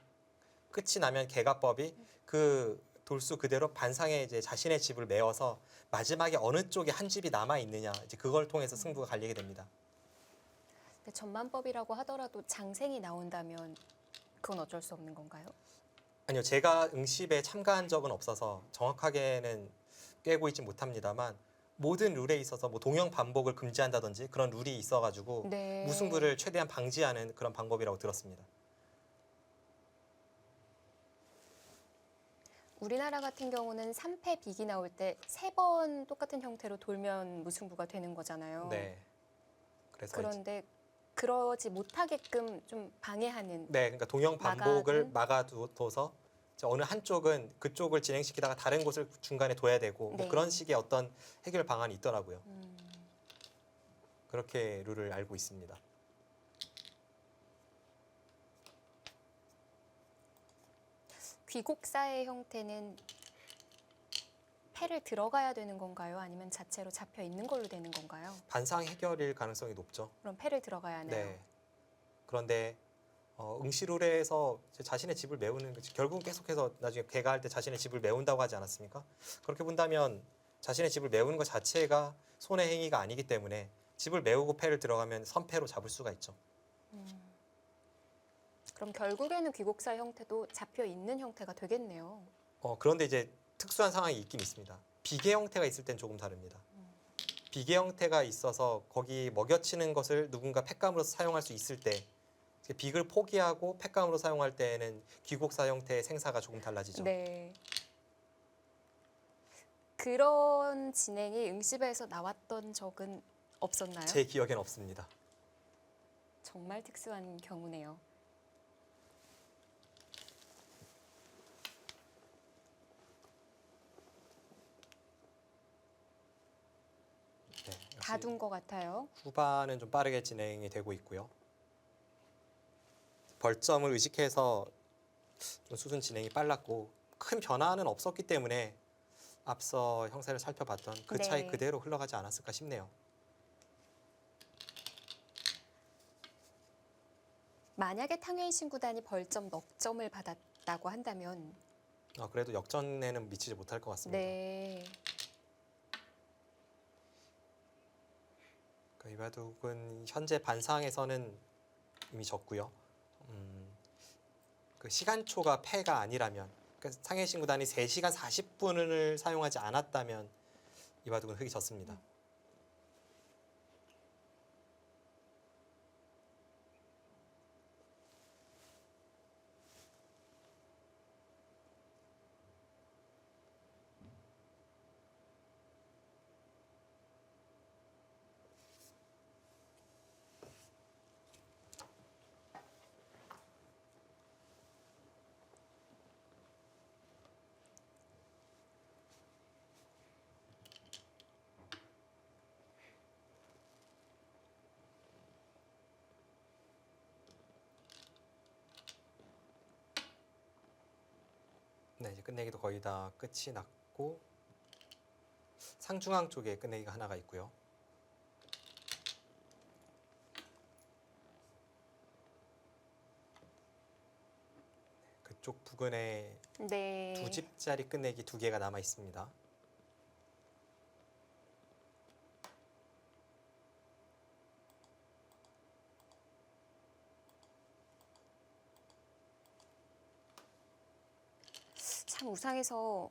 끝이 나면 개가법이 그 돌수 그대로 반상에 이제 자신의 집을 메어서 마지막에 어느 쪽에 한 집이 남아 있느냐 이제 그걸 통해서 승부가 갈리게 됩니다. 근데 전만법이라고 하더라도 장생이 나온다면 그건 어쩔 수 없는 건가요? 아니요, 제가 응시배에 참가한 적은 없어서 정확하게는 꿰고 있지 못합니다만 모든 룰에 있어서 뭐 동형 반복을 금지한다든지 그런 룰이 있어가지고 네. 무승부를 최대한 방지하는 그런 방법이라고 들었습니다. 우리나라 같은 경우는 3패 빅이 나올 때 3번 똑같은 형태로 돌면 무승부가 되는 거잖아요. 네. 그래서 그런데 그러지 못하게끔 좀 방해하는. 네, 그러니까 동형 반복을 막아둬서 어느 한쪽은 그쪽을 진행시키다가 다른 곳을 중간에 둬야 되고 뭐 네. 그런 식의 어떤 해결 방안이 있더라고요. 그렇게 룰을 알고 있습니다. 귀곡사의 형태는 패를 들어가야 되는 건가요? 아니면 자체로 잡혀 있는 걸로 되는 건가요? 반상 해결일 가능성이 높죠. 그럼 패를 들어가야 하나요? 네. 그런데 응시룰에서 자신의 집을 메우는 결국은 계속해서 나중에 개가할 때 자신의 집을 메운다고 하지 않았습니까? 그렇게 본다면 자신의 집을 메우는 것 자체가 손해 행위가 아니기 때문에 집을 메우고 패를 들어가면 선패로 잡을 수가 있죠. 그럼 결국에는 귀곡사 형태도 잡혀 있는 형태가 되겠네요. 그런데 이제 특수한 상황이 있긴 있습니다. 비계 형태가 있을 땐 조금 다릅니다. 비계 형태가 있어서 거기 먹여치는 것을 누군가 팩감으로서 사용할 수 있을 때 빅을 포기하고 팩감으로 사용할 때에는 귀곡사 형태의 생사가 조금 달라지죠. 네. 그런 진행이 응시배에서 나왔던 적은 없었나요? 제 기억엔 없습니다. 정말 특수한 경우네요. 네, 역시 다 둔 것 같아요. 후반은 좀 빠르게 진행이 되고 있고요. 벌점을 의식해서 좀 수순 진행이 빨랐고 큰 변화는 없었기 때문에 앞서 형세를 살펴봤던 그 차이 네. 그대로 흘러가지 않았을까 싶네요. 만약에 탕웨이신 구단이 벌점 넉 점을 받았다고 한다면 그래도 역전에는 미치지 못할 것 같습니다. 네. 그러니까 이바둑은 현재 반상에서는 이미 졌고요. 그 시간초가 패가 아니라면 그러니까 탕웨이신 구단이 3시간 40분을 사용하지 않았다면 이바둑은 흙이 졌습니다. 네, 이제 끝내기도 거의 다 끝이 났고 상중앙 쪽에 끝내기가 하나가 있고요. 그쪽 부근에 네. 2집짜리 끝내기 2개가 남아 있습니다. 참 우상에서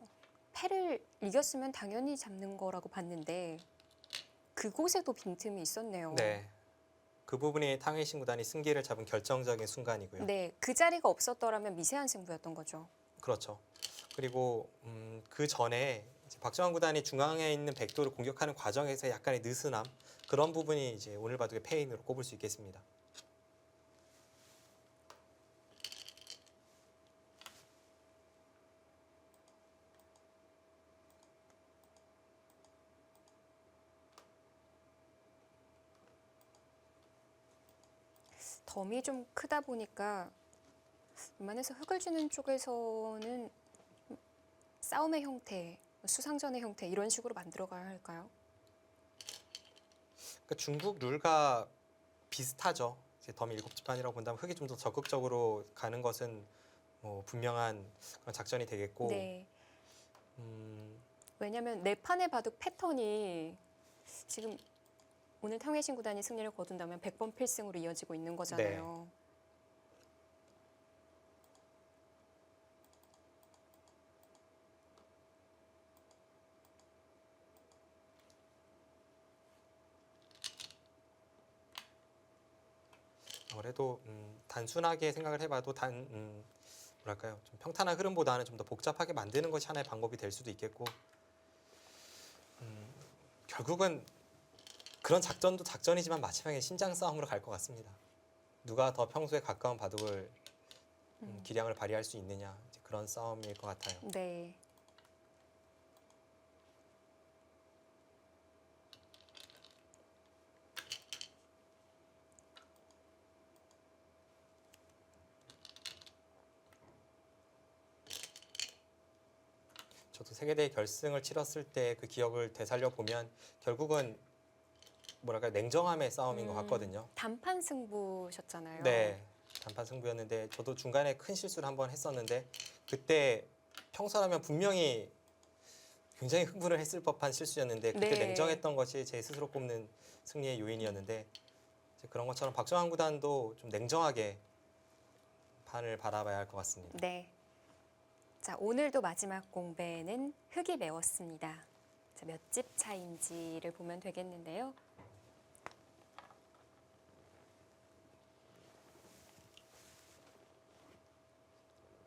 패를 이겼으면 당연히 잡는 거라고 봤는데 그곳에도 빈틈이 있었네요. 네, 그 부분이 탕웨이신 구단이 승기를 잡은 결정적인 순간이고요. 네, 그 자리가 없었더라면 미세한 승부였던 거죠. 그렇죠. 그리고 그 전에 이제 박정환 구단이 중앙에 있는 백도를 공격하는 과정에서 약간의 느슨함 그런 부분이 이제 오늘 바둑의 패인으로 꼽을 수 있겠습니다. 덤이 좀 크다 보니까 웬만해서 흙을 주는 쪽에서는 싸움의 형태, 수상전의 형태 이런 식으로 만들어가야 할까요? 그러니까 중국 룰과 비슷하죠. 이제 덤이 7집판이라고 본다면 흙이 좀 더 적극적으로 가는 것은 뭐 분명한 그런 작전이 되겠고 네. 음, 왜냐하면 네 판의 바둑 패턴이 지금 오늘 탕웨이신 구단이 승리를 거둔다면 100번 필승으로 이어지고 있는 거잖아요. 아무래도 단순하게 생각을 해봐도 뭐랄까요, 좀 평탄한 흐름보다는 좀 더 복잡하게 만드는 것이 하나의 방법이 될 수도 있겠고 결국은 그런 작전도 작전이지만 마지막에 신장 싸움으로 갈 것 같습니다. 누가 더 평소에 가까운 바둑을 기량을 발휘할 수 있느냐 이제 그런 싸움일 것 같아요. 네. 저도 세계대회 결승을 치렀을 때 그 기억을 되살려 보면 결국은 뭐랄까 냉정함의 싸움인 것 같거든요. 단판 승부셨잖아요. 네, 단판 승부였는데 저도 중간에 큰 실수를 한번 했었는데 그때 평소라면 분명히 굉장히 흥분을 했을 법한 실수였는데 그때 네. 냉정했던 것이 제 스스로 꼽는 승리의 요인이었는데 이제 그런 것처럼 박정환 구단도 좀 냉정하게 판을 바라봐야 할 것 같습니다. 네. 자, 오늘도 마지막 공배는 흙이 메웠습니다. 자, 몇 집 차인지를 보면 되겠는데요.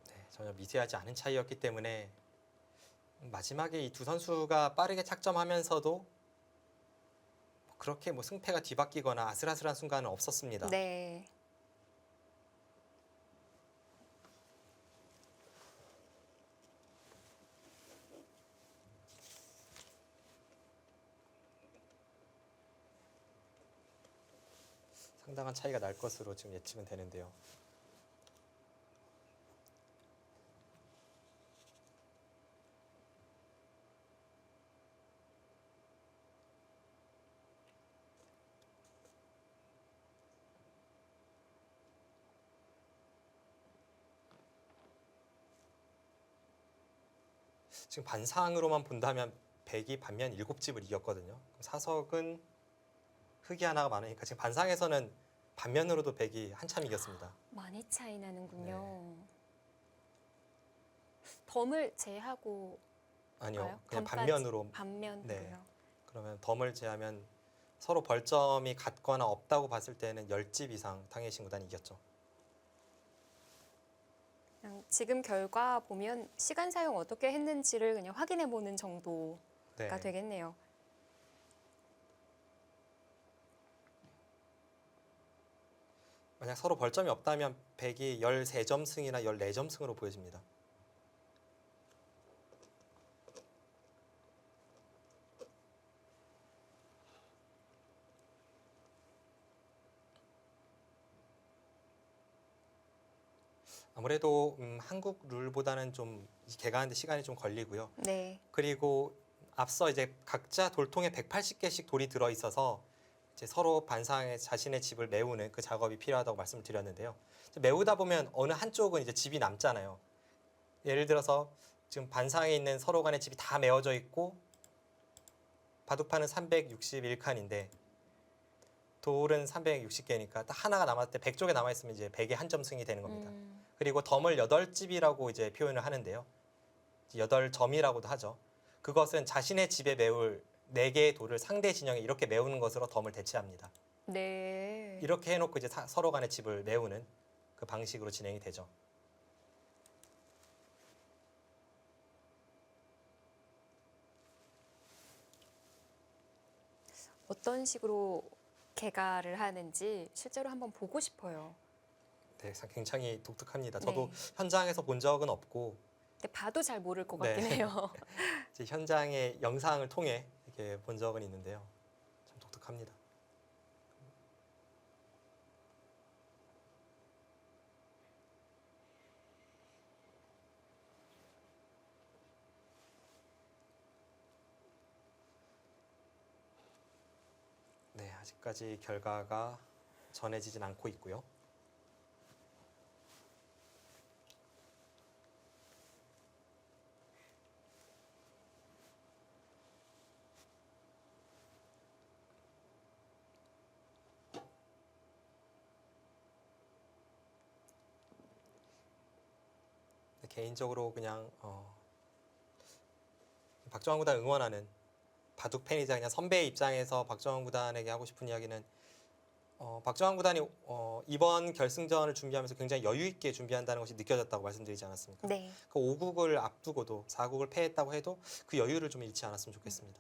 네, 전혀 미세하지 않은 차이였기 때문에 마지막에 이 두 선수가 빠르게 착점하면서도 그렇게 뭐 승패가 뒤바뀌거나 아슬아슬한 순간은 없었습니다. 네. 상당한 차이가 날 것으로 지금 예측은 되는데요. 지금 반상으로만 본다면 백이 반면 7집을 이겼거든요. 그럼 사석은 흙이 하나가 많으니까 지금 반상에서는 반면으로도 백이 한참 이겼습니다. 많이 차이 나는군요. 네. 덤을 제하고 아니요, 가요? 그냥 덤까지? 반면으로. 반면으로요. 네. 그러면 덤을 제하면 서로 벌점이 같거나 없다고 봤을 때는 10집 이상 탕웨이신 구단이 이겼죠. 그냥 지금 결과 보면 시간 사용 어떻게 했는지를 그냥 확인해 보는 정도가 네. 되겠네요. 만약 서로 벌점이 없다면 백이 13점 승이나 14점 승으로 보여집니다. 아무래도 한국 룰보다는 좀 개가하는데 시간이 좀 걸리고요. 네. 그리고 앞서 이제 각자 돌통에 180개씩 돌이 들어 있어서 이제 서로 반상에 자신의 집을 메우는 그 작업이 필요하다고 말씀을 드렸는데요. 메우다 보면 어느 한쪽은 이제 집이 남잖아요. 예를 들어서 지금 반상에 있는 서로 간의 집이 다 메워져 있고 바둑판은 361칸인데 돌은 360개니까 딱 하나가 남았을 때 100쪽에 남아 있으면 이제 100의 한 점 승이 되는 겁니다. 그리고 덤을 8집이라고 이제 표현을 하는데요. 8점이라고도 하죠. 그것은 자신의 집에 메울 4개의 돌을 상대 진영에 이렇게 메우는 것으로 덤을 대체합니다. 네. 이렇게 해놓고 이제 서로 간의 집을 메우는 그 방식으로 진행이 되죠. 어떤 식으로 개가를 하는지 실제로 한번 보고 싶어요. 네, 굉장히 독특합니다. 저도 네. 현장에서 본 적은 없고 근데 봐도 잘 모를 것 네. 같긴 해요. 이제 현장의 영상을 통해 이렇게 본 적은 있는데요. 참 독특합니다. 네, 아직까지 결과가 전해지진 않고 있고요. 개인적으로 그냥 박정환 구단 응원하는 바둑 팬이자 그냥 선배의 입장에서 박정환 구단에게 하고 싶은 이야기는 박정환 구단이 이번 결승전을 준비하면서 굉장히 여유 있게 준비한다는 것이 느껴졌다고 말씀드리지 않았습니까? 네. 그 5국을 앞두고도 4국을 패했다고 해도 그 여유를 좀 잃지 않았으면 좋겠습니다.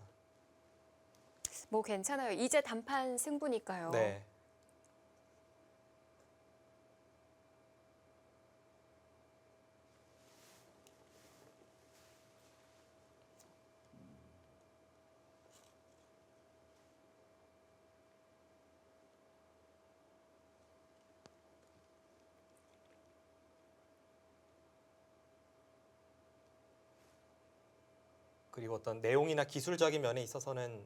뭐 괜찮아요. 이제 단판 승부니까요. 네. 그리고 어떤 내용이나 기술적인 면에 있어서는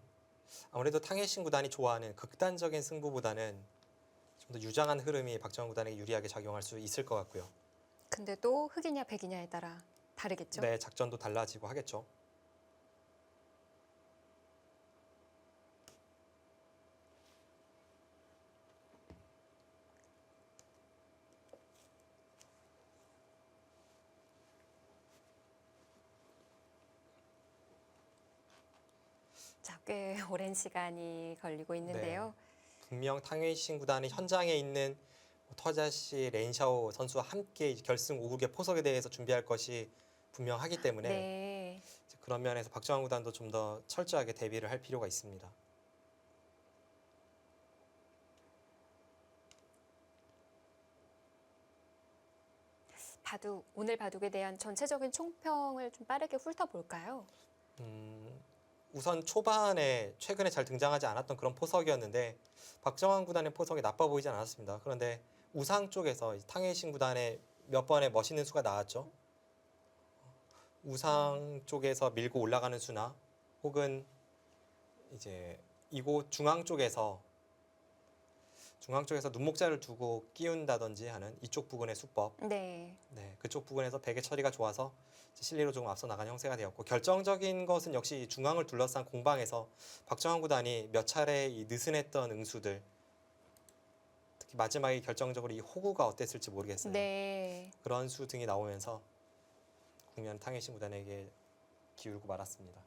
아무래도 탕해신 구단이 좋아하는 극단적인 승부보다는 좀 더 유장한 흐름이 박정환 구단에게 유리하게 작용할 수 있을 것 같고요. 근데 또 흑이냐 백이냐에 따라 다르겠죠? 네, 작전도 달라지고 하겠죠. 자, 꽤 오랜 시간이 걸리고 있는데요. 분명 탕웨이신 구단이 현장에 있는 터자시 레인샤오 선수와 함께 이제 결승 5국의 포석에 대해서 준비할 것이 분명하기 때문에 네. 이제 그런 면에서 박정환 구단도 좀 더 철저하게 대비를 할 필요가 있습니다. 오늘 바둑에 대한 전체적인 총평을 좀 빠르게 훑어볼까요? 우선 초반에 최근에 잘 등장하지 않았던 그런 포석이었는데 박정환 구단의 포석이 나빠 보이지 않았습니다. 그런데 우상 쪽에서 탕웨이신 구단의 몇 번의 멋있는 수가 나왔죠. 우상 쪽에서 밀고 올라가는 수나 혹은 이제 이곳 중앙 쪽에서 눈목자를 두고 끼운다든지 하는 이쪽 부근의 수법, 네. 네, 그쪽 부근에서 백의 처리가 좋아서 실리로 조금 앞서 나간 형세가 되었고 결정적인 것은 역시 중앙을 둘러싼 공방에서 박정환 구단이 몇 차례 이 느슨했던 응수들, 특히 마지막에 결정적으로 이 호구가 어땠을지 모르겠어요. 네. 그런 수 등이 나오면서 국면 탕웨이신 구단에게 기울고 말았습니다.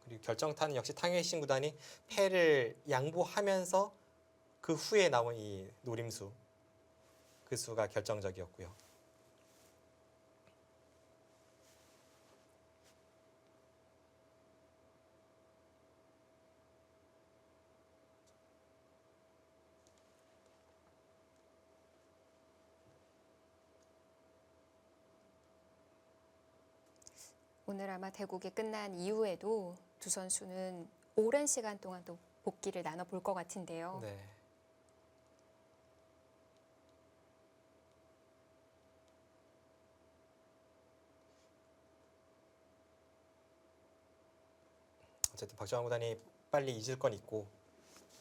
그리고 결정타는 역시 탕웨이신 구단이 패를 양보하면서 그 후에 나온 이 노림수, 그 수가 결정적이었고요. 오늘 아마 대국이 끝난 이후에도 두 선수는 오랜 시간 동안 또 복귀를 나눠볼 것 같은데요. 네. 어쨌든 박정환 구단이 빨리 잊을 건 잊고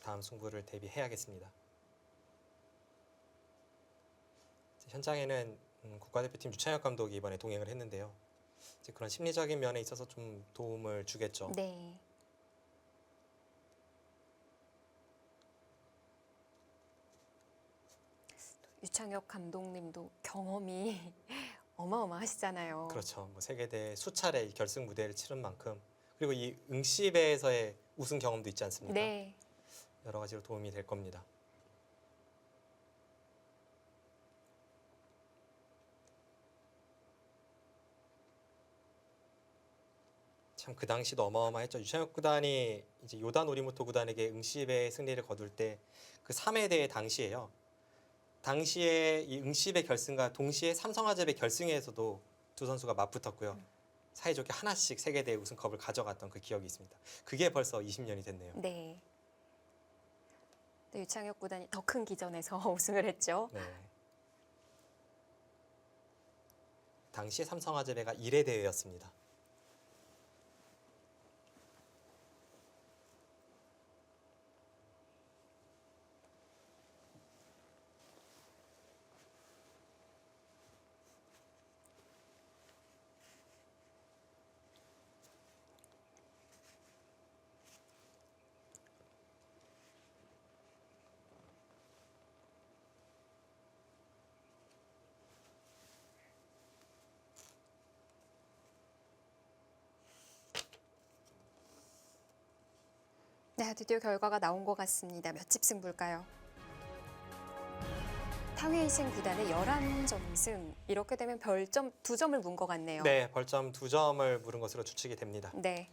다음 승부를 대비해야겠습니다. 현장에는 국가대표팀 유창혁 감독이 이번에 동행을 했는데요. 이제 그런 심리적인 면에 있어서 좀 도움을 주겠죠. 네. 유창혁 감독님도 경험이 어마어마하시잖아요. 그렇죠. 뭐 세계대 수차례 이 결승 무대를 치른 만큼 그리고 이 응시배에서의 우승 경험도 있지 않습니까? 네. 여러 가지로 도움이 될 겁니다. 참 그 당시도 어마어마했죠. 유창혁 구단이 이제 요다 노리모토 구단에게 응시배 승리를 거둘 때 그 3회 대회 당시에요. 당시에 이 응시배 결승과 동시에 삼성화재배 결승에서도 두 선수가 맞붙었고요. 사이좋게 하나씩 세계대회 우승컵을 가져갔던 그 기억이 있습니다. 그게 벌써 20년이 됐네요. 네. 또 유창혁 구단이 더 큰 기전에서 우승을 했죠. 네. 당시에 삼성화재배가 1회 대회였습니다. 네, 드디어 결과가 나온 것 같습니다. 몇 집 승부일까요? 탕웨이신 구단의 11점승. 이렇게 되면 별점 2점을 문 것 같네요. 네, 벌점 2점을 물은 것으로 추측이 됩니다. 네.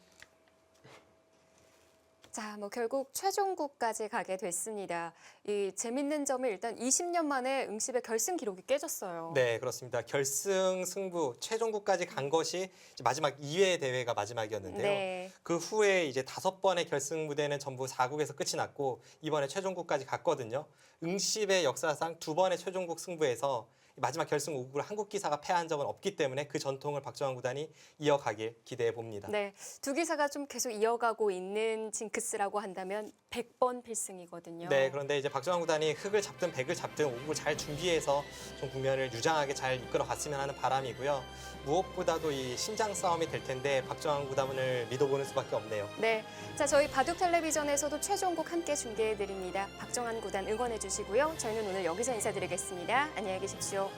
자, 뭐 결국 최종국까지 가게 됐습니다. 이 재밌는 점이 일단 20년 만에 응시배 결승 기록이 깨졌어요. 네, 그렇습니다. 결승 승부 최종국까지 간 것이 이제 마지막 2회 대회가 마지막이었는데요. 네. 그 후에 이제 5번의 결승 무대는 전부 4국에서 끝이 났고 이번에 최종국까지 갔거든요. 응시배 역사상 2번의 최종국 승부에서 마지막 결승 5국을 한국 기사가 패한 적은 없기 때문에 그 전통을 박정환 구단이 이어가길 기대해 봅니다. 네, 두 기사가 좀 계속 이어가고 있는 징크스라고 한다면 100번 필승이거든요. 네, 그런데 이제 박정환 구단이 흑을 잡든 백을 잡든 5국을 잘 준비해서 좀 국면을 유장하게 잘 이끌어 갔으면 하는 바람이고요. 무엇보다도 이 신장 싸움이 될 텐데 박정환 구단을 믿어보는 수밖에 없네요. 네, 자 저희 바둑 텔레비전에서도 최종곡 함께 중계해 드립니다. 박정환 구단 응원해 주시고요. 저희는 오늘 여기서 인사드리겠습니다. 안녕히 계십시오.